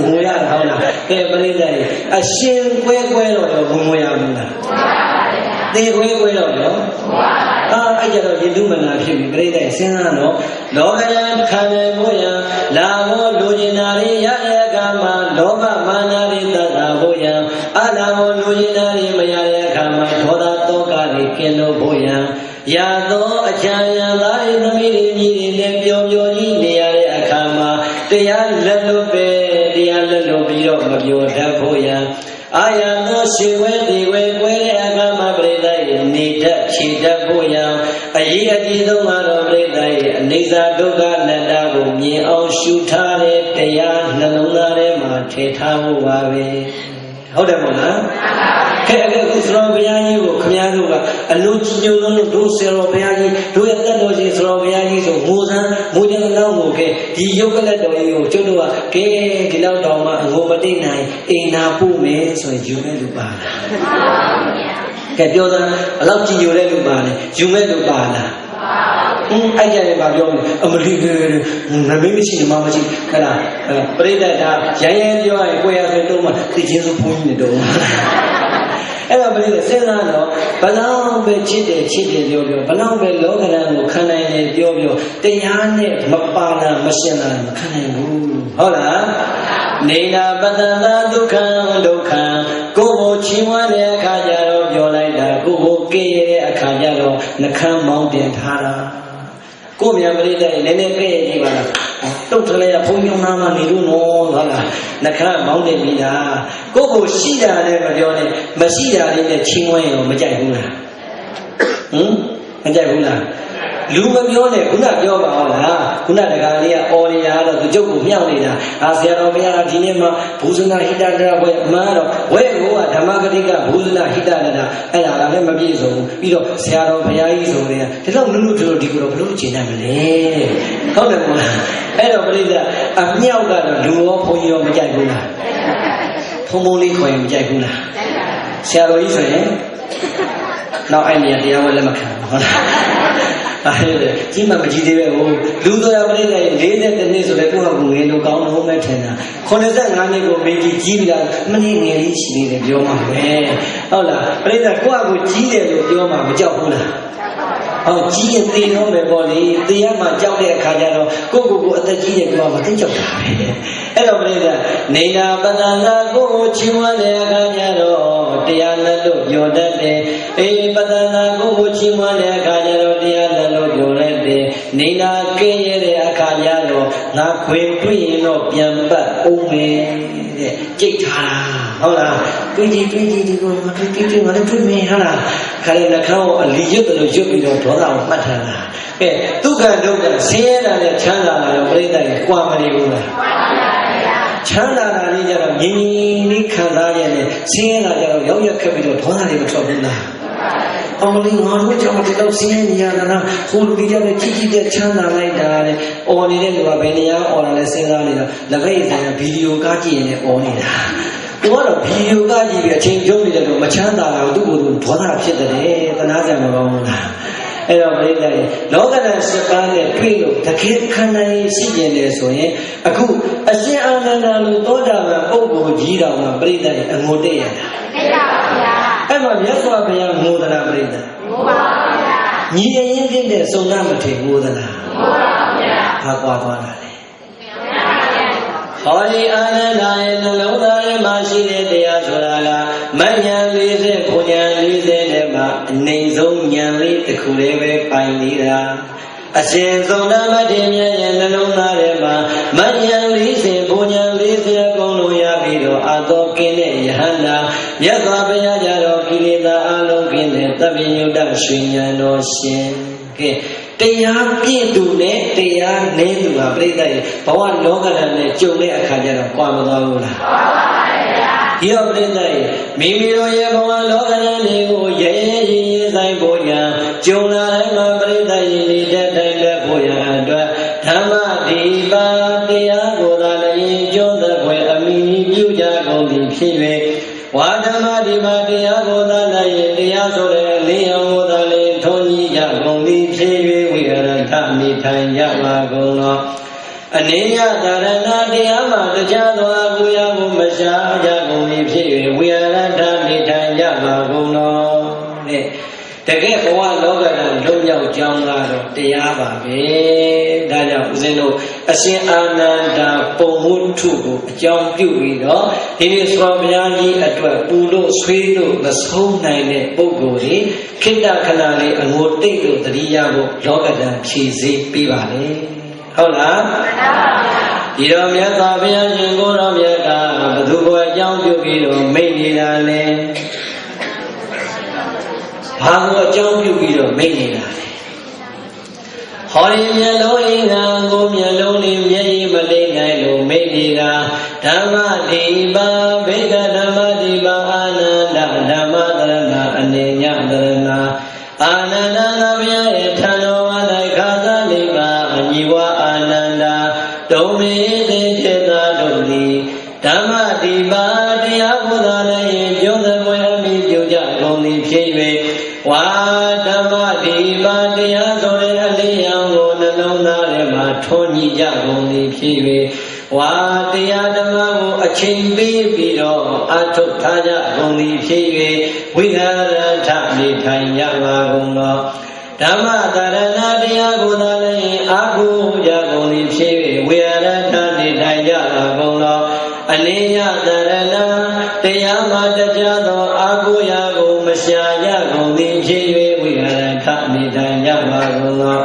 ငိုရတာဟုတ်လားကဲပြိတ္တရဲ့အရှင်ကွဲတော့ငိုရဘူးလားသေခွဲတော့နော်အဲ့ကြတော့ယတုမနာဖြစ်ပြီပြိတ္တစဉ်းစားတော့လောကရန်ခံရဖို့ရန်လာဘောလူကျင်နာတွေရတဲ့အခါမှာလောဘမာနတွေတတ်တာဖို့ရန်အလာဘောလူကျင်နာတွေမရတဲ့အခါမှာဒေါသတောကတွေကင်းလို့ဖို့ရန်ရသောအချမ်းရံသားတွေသမီးတွေညီတွေနဲ့ပျော်ပျော်ကြီးနေရတဲ့အခါမှာတရားလက်လွတ်ပဲတရားလက်လွတ်ပြီးတော့မပျော်တတ်ဖို့ရန်အာယသောရှိဝဲဒီဝဲကွဲတဲ့အခါမှာပြိတ္တရဲ့နေတတ်ဖြေတတ်ဖို့ရန်အရေးအကြီးဆုံးကတော့ပြိတ္တရဲ့အနိစ္စဒုက္ခအနတ္တကိုမြင်အောင်ရှုထားတဲ့တရားနှလုံးသားထဲမှာထည့်ထားဖို့ပါပဲဟ ဟုတ်တယ်မို့လားခဲအခုစရောဘုရားကြီးကိုခမည်းတော်ကအလုံးကြီးညုံလုံးတို့စရောဘုရားကြီးတို့ရဲ့တက်တော်ရှင်စရောဘုရားကြီးဆိုငိုစမ်းငိုကြတဲ့လောက်ကိုခဲဒီရုပ်ကလတ်တော်ကြီးကိုကျွတ်တို့ကကဲဒီလောက်တောင်မှငိုမတိတ်နိုင်အိမ်နာပို့မယ်ဆိုရင်ယူမဲ့လူပါလားကဲပြောစမ်းအလောက်ကြည်ညိုတဲ့လူပါလေယူမဲ့လူပါလားအဲ့ကြတယ်ဗာပြောမယ်အမလီနမေးမရှိနမမရှိခလားပရိသတ်ဒါရရဲပြောရင်ကိုယ်ရဆိုတော့မှသိချင်းစုဘုန်းကြီးနေတော့အဲ့တော့ပရိသတ်စဉ်းစားတော့ဘလောက်ပဲချစ်တယ်ပြောဘလောက်ပဲလောကဓာတ်ကိုခံနိုင်တယ်ပြောတရားနဲ့မပါတာမရှင်းတာမခံနိုင်ဘူးဟုတ်လားနေနာပတ္တနာဒုက္ခကိုယ်ကိုချီးမွမ်းတဲ့အခါကျတော့ပြောလိုက်တာကိုယ်ကိုကဲ့ရဲ့အခါကျတော့နှခမ်းမောင်းတင်ထားတာကိုယ်မြန်ပရိသတ်နည်းနည်းကဲ့ရဲ့ကြည့်ပါလားတုတ်ထလဲဘုံညုံနာမှနေလို့နော်ဟုတ်လားနှခမ်းမောင်းတင်ပြီးတာကိုယ်ကိုရှိတာလည်းမပြောနဲ့မရှိတာလေးနဲ့ချီးမွမ်းရင်မကြိုက်ဘူးလားမကြိုက်ဘူးလားလူမပြောနဲ့ခုနပြောပါအောင်လားခုနတကားလေးကအော်နေရတော့သူကျုပ်ကိုမြောက်နေတာဆရာတော်ဘုရားကဒီနေ့မှဘူဇနာဟိတတရဘွဲအမှန်တော့ဘွဲကိုကဓမ္မဂတိကဘူဇနာဟိတတရအဲ့ဒါကလည်းမပြည့်စုံဘူးပြီးတော့ဆရာတော်ဘုရားကြီးဆိုနေတာဒီလောက်နုနုတို့ဒီကိုတော့ဘလို့ကျင့်နိုင်မလဲဟုတ်တယ်မလားအဲ့တော့ပြိဿအမြောက်ကတော့လူရောဘုန်းကြီးရောမကြိုက်ဘူးလားဖုံဖုံလေးခေါ်ရင်မကြိုက်ဘူးလားဆရာတော်ကြီးဆိုရင်နောက်အဲ့နေရာတရားဝဲလက်မခံဘူးဟုတ်လားအဲ့ဒါကြီးမှမကြီးသေးပဲဟိုလူတော်ရပရိသတ်ရဲ့40နှစ်ဆိုလဲကိုယ့်ဟာကိုယ်ငယ်လို့ကောင်းလို့မဲ့ထင်တာ85နှစ်ကိုမင်းကြီးကြီးပြီလားမင်းငယ်လေးရှိနေတယ်ပြောမှာပဲဟုတ်လားပရိသတ်ကိုယ့်ဟာကိုယ်ကြီးတယ်လို့ပြောမှာမကြောက်ဘူးလားဟုတ်ကြီးရင်သေတော့မယ်ပေါ့လေသေရမှကြောက်တဲ့အခါကျတော့ကိုယ့်အသက်ကြီးတယ်ပြောမှာသိကြောက်တာပဲအဲ့တော့ပရိသတ်နေနာပတ္တနာကိုယ်ချီးမွမ်းတဲ့အခါကျတော့တရားလက်လို့ပြောတတ်တယ်အေးပတ္တနာကိုယ်ချီးမွမ်းတဲ့အခါကျတော့တရားလက်လို့ပြောလိုက်တယ်နေနာကဲရတဲ့အခါကျတော့ငါခွေတွေ့ရင်တော့ပြန်ပတ်အောင်မယ်တဲ့ကြိတ်ထားဟုတ်လားတွေ့ကြည့်ဒီကိုငါတွေ့ငါလည်းတွေ့မယ်ဟုတ်လားခါလေးနှာခေါင်းအလီရွတ်တယ်လို့ရွတ်ပြီးတော့ဒေါသကိုမှတ်ထားတာကဲဒုက္ခဒုက္ခဆင်းရဲတာနဲ့ချမ်းသာတာရောပြိတ္တရဲ့ကြွားမနေဘူးလားချမ်းသာတာလေးကြတော့ငြိမ်လေးခံစားရတဲ့ဆင်းရဲတာကြတော့ရောက်ရက်ခက်ပြီးတော့ဒေါသတွေမထွက်ဘူးလားအမလေးငါတို့ကြောင့်ဒီတော့ဆင်းရဲနေရတာလားဟိုလူကြီးတဲ့ကြီးတဲ့ချမ်းသာလိုက်တာတဲ့အော်နေတဲ့လူကဘယ်နေရာအော်တာလဲစဉ်းစားနေတာလက်ဖက်ရည်ဆိုင်ကဗီဒီယိုကားကြည့်ရင်လည်းအော်နေတာသူကတော့ဗီဒီယိုကားကြည့်ပြီးအချိန်ကျုံးနေတယ်လို့မချမ်းသာတာကိုသူ့ကိုယ်သူဒေါသဖြစ်တယ်တနာကြမှာမဟုတ်ဘူးလားအဲ့တော့ပြိတ္တရဲ့လောကဓာတ်7ပါးနဲ့တွေ့လို့တကယ်ခန္ဓာရေးရှိကျင်တယ်ဆိုရင်အခုအရှင်အာနန္ဒာလိုသောတာပန်ပုဂ္ဂိုလ်ကြီးတော်မှာပြိတ္တရဲ့အငိုတိတ်ရတာသိပါပါဗျာအဲ့မှာမြတ်စွာဘုရားငိုသလားပြိတ္တငိုပါဗျာညီရင်ရင်းတဲ့စုံနာမထေငိုသလားငိုပါဗျာဘာကွာသွားတာလဲဟောဒီအာနန္ဒာရဲ့နှလုံးသားထဲမှာရှိတဲ့တရားဆိုတာကမဉ္ဇဉ်40ဘုံဉ္ဇဉ်40နဲ့မှာအနေဆုံးဉာဏ်လေးတစ်ခုလေးပဲပိုင်နေတာအရှင်သုံးဓမ္မတေမြတ်ရဲ့နှလုံးသားထဲမှာမဉ္ဇဉ်40ဘုံဉ္ဇဉ်40အကုန်လုံးရပြီးတော့အာသောကင်းတဲ့ယဟန္တာမြတ်စွာဘုရားကြတော့ကိလေသာအလုံးကင်းတဲ့သဗ္ဗညုတရွှေဉာဏ်တော်ရှင်ကဲတရားပြည့်သူနဲ့တရားနည်းသူဟာပြိတ္တရဲ့ဘဝလောကဓာတ်နဲ့ကြုံတဲ့အခါကျတော့ကြွားမသွားဘူးလားကြွားပါပါဗျာဒီတော့ပြိတ္တရဲ့မိမိတို့ရဲ့ဘဝလောကဓာတ်တွေကိုရဲဆိုင်ဖို့ရန်ကြုံလာတိုင်းမှာပြိတ္တရဲ့နေတဲ့တိုင်းလက်ဖို့ရန်အတွက်ဓမ္မဒီပါတရားကိုသာလည်းကျုံးတဲ့ဘွယ်အမိပြုကြကုန်သည်ဖြစ်၍ဝါဓမ္မဒီပါတရားကိုသာလည်းတရားဆိုတဲ့လေးအောင်ကိုသာလည်းထုံးကြီးကြကုန်သည်ဖြစ်၍ဝိရဏနေထိုင်ကြပါကုန်သောအနေယသာရဏတရားမှာတရားသောအကူရကိုမရှားကြကုန်သည်ဖြစ်၍ဝိရဏနေထိုင်ကြပါကုန်သောတဲ့တကယ်ဘဝလောကဓာတ်လုံးမြောက်ကြောင်းကတော့တရားပါပဲဒါကြောင့်ဦးဇင်းတို့အရှင်အာနန္ဒာပုံဝတ္ထုကိုအကြောင်းပြုပြီးတော့ဒီနေ့ဆွမ်းဘုရားကြီးအတွက်ပူလို့ဆွေးလို့မဆုံးနိုင်တဲ့ပုဂ္ဂိုလ်တွေခိတ္တခဏလေးအငိုတိတ်လို့တတိယဖို့လောကဓာတ်ဖြည့်ဆည်းပေးပါလေဟုတ်လားဒီတော့မြတ်စွာဘုရားရှင်ကိုယ်တော်မြတ်ကဘသူကိုအကြောင်းပြုပြီးတော့မိတ်နေတာလဲဘာကိုအကြောင်းပြုပြီးတော့မိတ်နေတာလဲဟောဒီမျက်လုံးအင်္ဂါကိုမျက်လုံးလေးမျက်ရည်မလိမ့်နိုင်လို့မိတ်နေတာဓမ္မဒီပါဘေကဓမ္မဒီပါ ရဲ့ထံတော်မှာ၌ခါသာနေပါညီဝအာနန္ဒာတုံမေသေจิตာတို့သည်ဓမ္မတိပါတရားဘုရားလည်းပြုံးသပွဲအမိပြုကြကုန်သည်ဖြစ်၍ဝါဓမ္မတိပါတရားဆိုတဲ့အလေးရောင်ကိုနှလုံးသားထဲမှာထွန်းညှိကြကုန်သည်ဖြစ်၍ဝါတရားဓမ္မကိုအချိန်ပေးပြီးတော့အထုတ်ထားကြကုန်သည်ဖြစ်၍ဝိဟာရထနေထိုင်ကြပါကုန်သောဓမ္မတရဏတရားကိုသာလည်းအာဟုကြကုန်သည်ဖြစ်၍ဝိဟာရထနေထိုင်ကြပါကုန်သောအနိယတရဏတရားမှာတရားသောအာဟုရာကိုမရှာကြကုန်သည်ဖြစ်၍ဝိဟာရထနေထိုင်ကြပါကုန်သော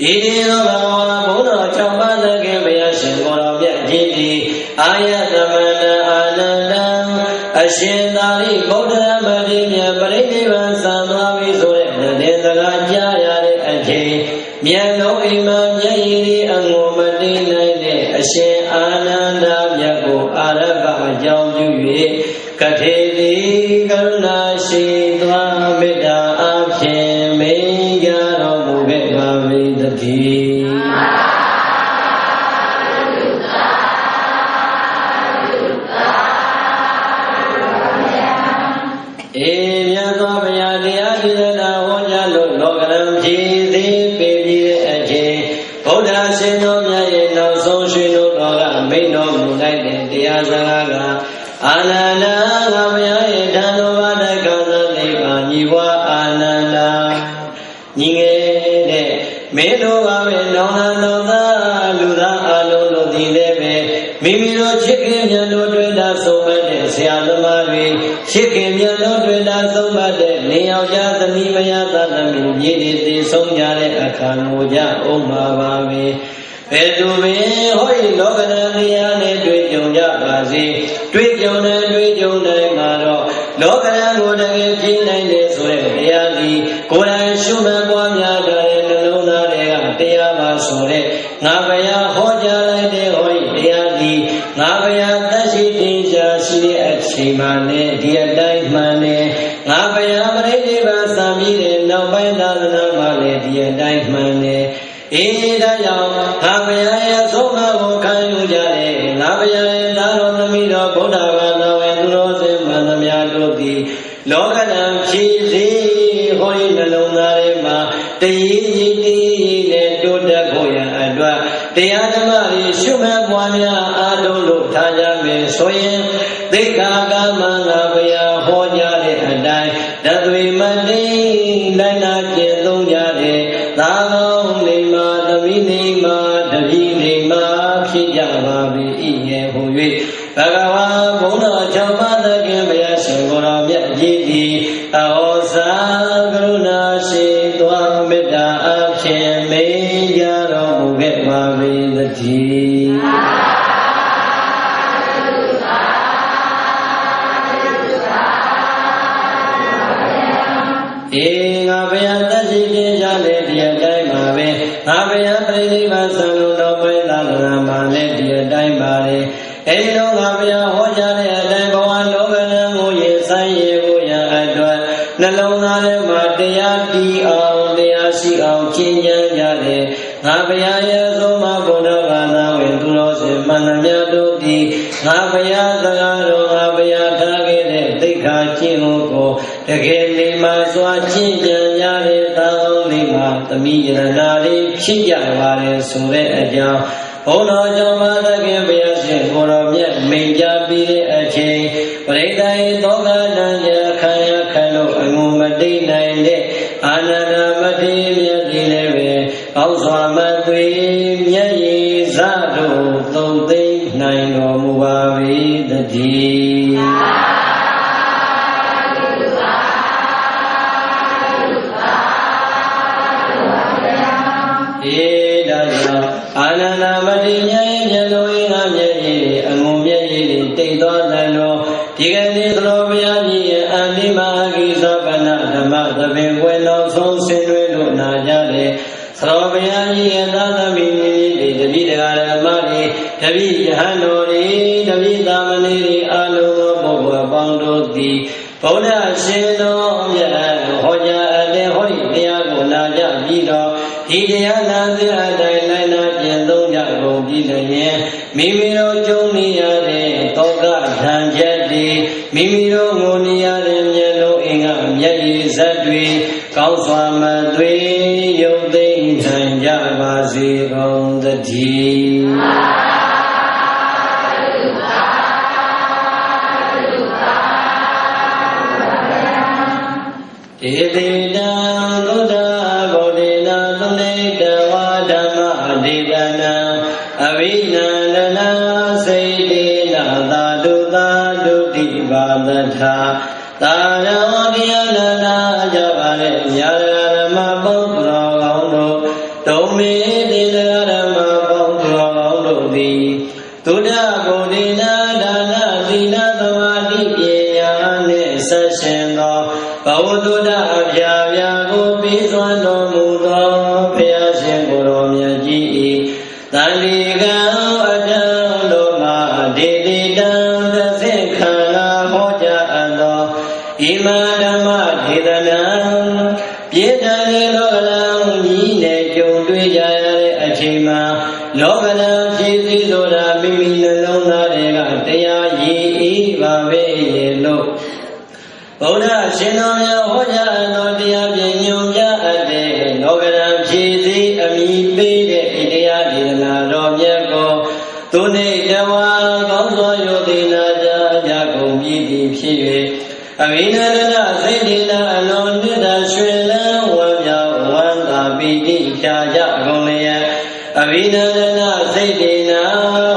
ဣတိသောဘဝဘုန်းတော်၆ပါးသခင်ဘုရားရှင်ကိုယ်တော်မြတ်ကြီးသည်အာယတမဏအာနန္ဒံအရှင်သာရိပုတ္တရာမထေရပရိနိဗ္ဗာန်စံသွားပြီဆိုတဲ့တဲ့စကားကြားရတဲ့အချိန်မျက်လုံးအိမ်မှာမျက်ရည်တွေအငိုမတိနိုင်တဲ့အရှင်အာနန္ဒာမြတ်ကိုအာရဘအကြောင်းပြု၍ကထေတိကရုဏာရှိသွားမေတ္တာအဖြင့်မိန်ကြတော်မူခဲ့ပါ၏တည်းအေမြတ်စွာဘုရားတရားဒေသနာဟောကြားလို့လောကရန်ဖြစ်သည်ပေပြီးတဲ့အချိန်ဗုဒ္ဓရှင်တော်မြတ်ရဲ့နောက်ဆုံးရွှေတို့တော်ကမိန့်တော်မူလိုက်တဲ့တရားစကားကအာနန္ဒာငါဘုရားရဲ့ဓမ္မဘာဒကသနိဗ္ဗာန်ညီဝအာနန္ဒာညီငယ်တဲ့မင်းတို့ကပဲနောင်နာတော်သားလူသားအလုံးတို့ဒီလည်းပဲမိမိတို့ချစ်ခင်မြတ်တို့တွေ့တာဆုံးမတဲ့ဆရာသမားတွေချစ်ခင်မြတ်တို့တွေ့တာဆုံးမတဲ့နေအောင်ကြသမီးမယားသားသမီးမြေတွေတည်ဆုံးကြတဲ့အခါငိုကြအောင်ပါပါပဲဘယ်သူပင်ဟောဒီလောကဓာတ်တရားနဲ့တွေ့ကြုံကြပါစေတွေ့ကြုံတဲ့တွေ့ကြုံတိုင်းမှာတော့လောကဓာတ်ကိုတကယ်ကြည့်နိုင်တယ်ဆိုတဲ့တရားဒီကိုယ်တိုင်ရှုမှတ်ပွားများတဲ့နှလုံးသားတွေကတရားပါဆိုတဲ့ငါဘုရားဟောကြားလိုက်တဲ့ဟောဒီတရားဒီငါဘုရားသက်ရှိတင်ရှားရှိတဲ့အချိန်မှလည်းဒီအတိုင်းမှန်တယ်ငါဘုရားပရိနိဗ္ဗာန်စံပြီးတဲ့နောက်ပိုင်းသာသနာမှာလည်းဒီအတိုင်းမှန်တယ်အေးဒါကြောင့်ငါဘုရားရဲ့ဆုံးမကိုခံယူကြတယ်ငါဘုရားရဲ့သာတော်သမီးတော်ဗုဒ္ဓဘာသာဝင်သူတော်စင်မှန်သမျှတို့သည်လောကဓာတ်ဖြစ်စေဟောဒီနှလုံးသားထဲမှာတည်ရည်တည်နဲ့တိုးတက်ဖို့ရန်အတွက်တရားဓမ္မတွေရှုမှတ်ပွားများအားထုတ်လို့ထားကြမယ်ဆိုရင်သိက္ခာကမံငါဘုရားဟောကြားတဲ့အတိုင်းဓသွေမတိလိုက်နာကျင့်သုံးကြတဲ့သာကောင်းနေမှာသမီးနေမှာတပည့်နေမှာဖြစ်ကြပါ၏ရဲ့ဟူ၍ဘဂဝါဘုန်းတော်၆ပါးသခင်ဘုရားရှင်ကိုယ်တော်မြတ်ကြီးသည်အဟောစာကရုဏာရှိသွားမေတ္တာအဖြင့်မိန်ကြတော်မူခဲ့ပါ၏တည်းအေငါဘုရားသက်ရှိတင်ကြတဲ့ဒီအတိုင်းပါပဲငါဘုရားပြိဋိဘသံလို့တော်ပိသာလနာမှာလည်းဒီအတိုင်းပါလေအဲဒီတော့ငါဘုရားဟောကြားတဲ့အတိုင်းဘဝလောကရန်ကိုရင်ဆိုင်ရဖို့ရန်အတွက်နှလုံးသားထဲမှာတရားတည်အောင်တရားရှိအောင်ကျင့်ကြံကြတယ်ငါဘုရားရဲ့သုံးပါးဘုရားဘာသာဝင်သူတော်စင်မှန်သမျှတို့သည်ငါဘုရားစကားတော်ငါဘုရားထားခဲ့တဲ့သိက္ခာကျင့်ကိုတကယ်နေမှစွာကျင့်ကြံရတဲ့သာအောင်နေမှသမီးရဏာလေးဖြစ်ကြပါလေဆိုတဲ့အကြောင်းဘုန်းတော်ကြောင့်ပါသခင်ဘုရားရှင်ကိုယ်တော်မြတ်မိန့်ကြားပြီးတဲ့အချိန်ပရိသတ်၏သောကတန်ကြခံရခံလို့အငုံမတိနိုင်တဲ့အာနန္ဒမထေရမြတ်ကြီးလည်းပဲအောက်စွာမသွေမျက်ရည်စတို့သုံးသိမ့်နိုင်တော်မူပါ၏တည်းဒါကြောင့်အာနန္ဒမတိမြတ်ရဲ့မျက်လုံးရင်းကမျက်ရည်အငုံမျက်ရည်တိတ်သွားတယ်လို့ဒီကနေ့သတော်ဘုရားကြီးရဲ့အန္တိမဟာဂိသောပဏဓမ္မသဘင်ကွယ်နောက်ဆုံးဆင်းရဲလို့နာကြတယ်သတော်ဘုရားကြီးရဲ့သာသမီတွေတပိတရားဓမ္မတွေတပိယဟန်တော်တွေတပိသာမဏေတွေအလုံးသောပုဂ္ဂိုလ်အပေါင်းတို့သည်ဗုဒ္ဓရှင်တော်မြတ်ဟောကြားအပ်တဲ့ဟောဒီတရားကိုနာ ပြီးတော့ဒီတရားနာတဲ့အတိုင်းလိုက်နာကျင့်သုံးကြကုန်ပြီးလျင်မိမိတို့ကြုံနေရတဲ့တောကထံချက်တွေမိမိတို့ငိုနေရတဲ့မျက်လုံးအင်္ဂမျက်ရည်ဇက်တွေကောင်းစွာမသွေရုပ်သိမ်းနိုင်ကြပါစေကုန်သတည်းဧတိတံသုဒ္ဓဂောတိနာသုနေတဝါဓမ္မဒေသနာအဝိနန္ဒနာစေတေနာသာတုသာတုတိပါဒထာသာရဝတိယနာနာကြပါလေညာရဓမ္မပုဂ္ဂလောကောင်းတို့ဒုံမေတေနဓမ္မပုဂ္ဂလောကောင်းတို့သည်သုဒ္ဓဂောတိနာဒါနသီလသမာဓိပညာနှင့်ဆက်ရှင်သောဘဝတုဒ္ဓအပြာပြာကိုပြီးစွမ်းတော်မူသောဘုရားရှင်ကိုယ်တော်မြတ်ကြီး၏တန်ဒီကံအတံတို့မှာဒေတိတံသစေခန္ဓာဟောကြားအပ်သောဣမဓမ္မဒေသနာပြည့်တန်သောလောကလံကြီးနဲ့ကြုံတွေ့ကြရတဲ့အချိန်မှာလောကလံဖြစ်သည်ဆိုတာမိမိနှလုံးသားတွေကတရားရည်ဤပါပဲလို့ဘုရားရှင်တော်မြတ်ဟောကြားသောတရားပြညွန်ပြအပ်တဲ့လောကရန်ဖြည့်စည်အမိပေးတဲ့ဤတရားဒေသနာတော်မြတ်ကိုသူနေတဝါကောင်းစွာယုတိနာကြကုန်ပြီးသည်ဖြစ်၍အဝိနန္ဒနာစိတ်ဒေနာအလွန်မြတ်တာရွှင်လန်းဝမ်းမြောက်ဝမ်းသာပြီးတိဖြာကြကုန်လျက်အဝိနန္ဒနာစိတ်ဒေနာ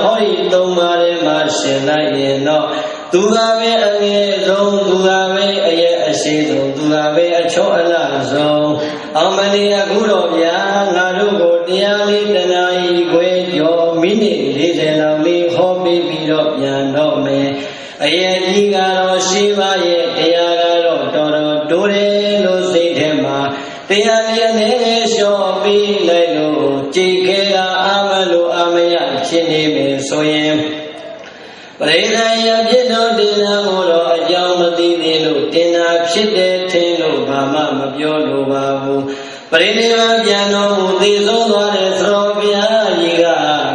ဟောဒီသုံးပါးထဲမှာရှင်လိုက်ရင်တော့သူကပဲအငယ်ဆုံးသူကပဲအရဲ့အရှိဆုံးသူကပဲအချောအလဆုံးအောင်မလီအခုတော့ဗျာငါတို့ကိုတရားလေးတနာရီခွဲကျော်မိနစ်40လောက်လေးဟောပြီးပြီးတော့ပြန်တော့မယ်အရဲ့ကြီးကတော့ရှိပါရဲ့တရားကတော့တော်တော်တိုးတယ်လို့စိတ်ထဲမှာတရားလေးနဲ့လျှော့ပြီးလိုက်လို့ကြည်ခဲတာအာမလို့အာမရဖြစ်နေမယ်ဆိုရင်ပရိသတ်ရပြည့်တော်တင်နာကိုတော့အကြောင်းမသိသေးလို့တင်နာဖြစ်တဲ့ထင်လို့ဘာမှမပြောလိုပါဘူးပရိနိဗ္ဗာန်ပြန်တော်မူသိဆုံးသွားတဲ့သရောဘုရားကြီးက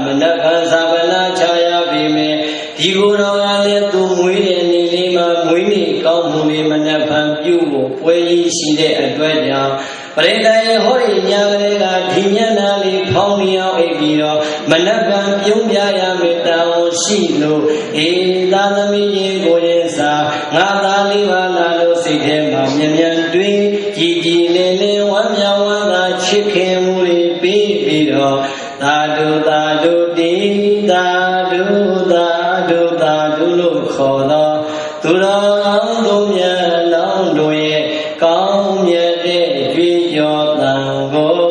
မနက်ခမ်းသာပနာချရပြီမယ်ဒီကိုယ်တော်ကလည်းသူမွေးတဲ့နေ့လေးမှာမွေးနေ့ကောင်းမှုလေးမနက်ခမ်းပြုဖို့ပွဲကြီးရှိတဲ့အတွက်ကြောင့်ပရိသတ်ရဲ့ဟောဒီညာကလေးကဒီမျက်နှာလေးဖောင်းနေအောင်အိပ်ပြီးတော့မနက်ကန်ပြုံးပြရမယ်တောင်းရှိလို့အေးသာသမီးကြီးကိုရင်စာငါသားလေးပါလာလို့စိတ်ထဲမှာမြန်မြန်တွေးကြည်ကြည်လင်းလင်းဝမ်းမြောက်ဝမ်းသာချစ်ခင်မှုတွေပြီးတော့သာဓုသာဓုတိသာဓုသာဓုသာဓုလို့ခေါ်တော့သူတော်သူမြတ်လောင်းတို့ရဲ့ကောင်းမြတ်တဲ့ကြွေးကြော်တန်ကို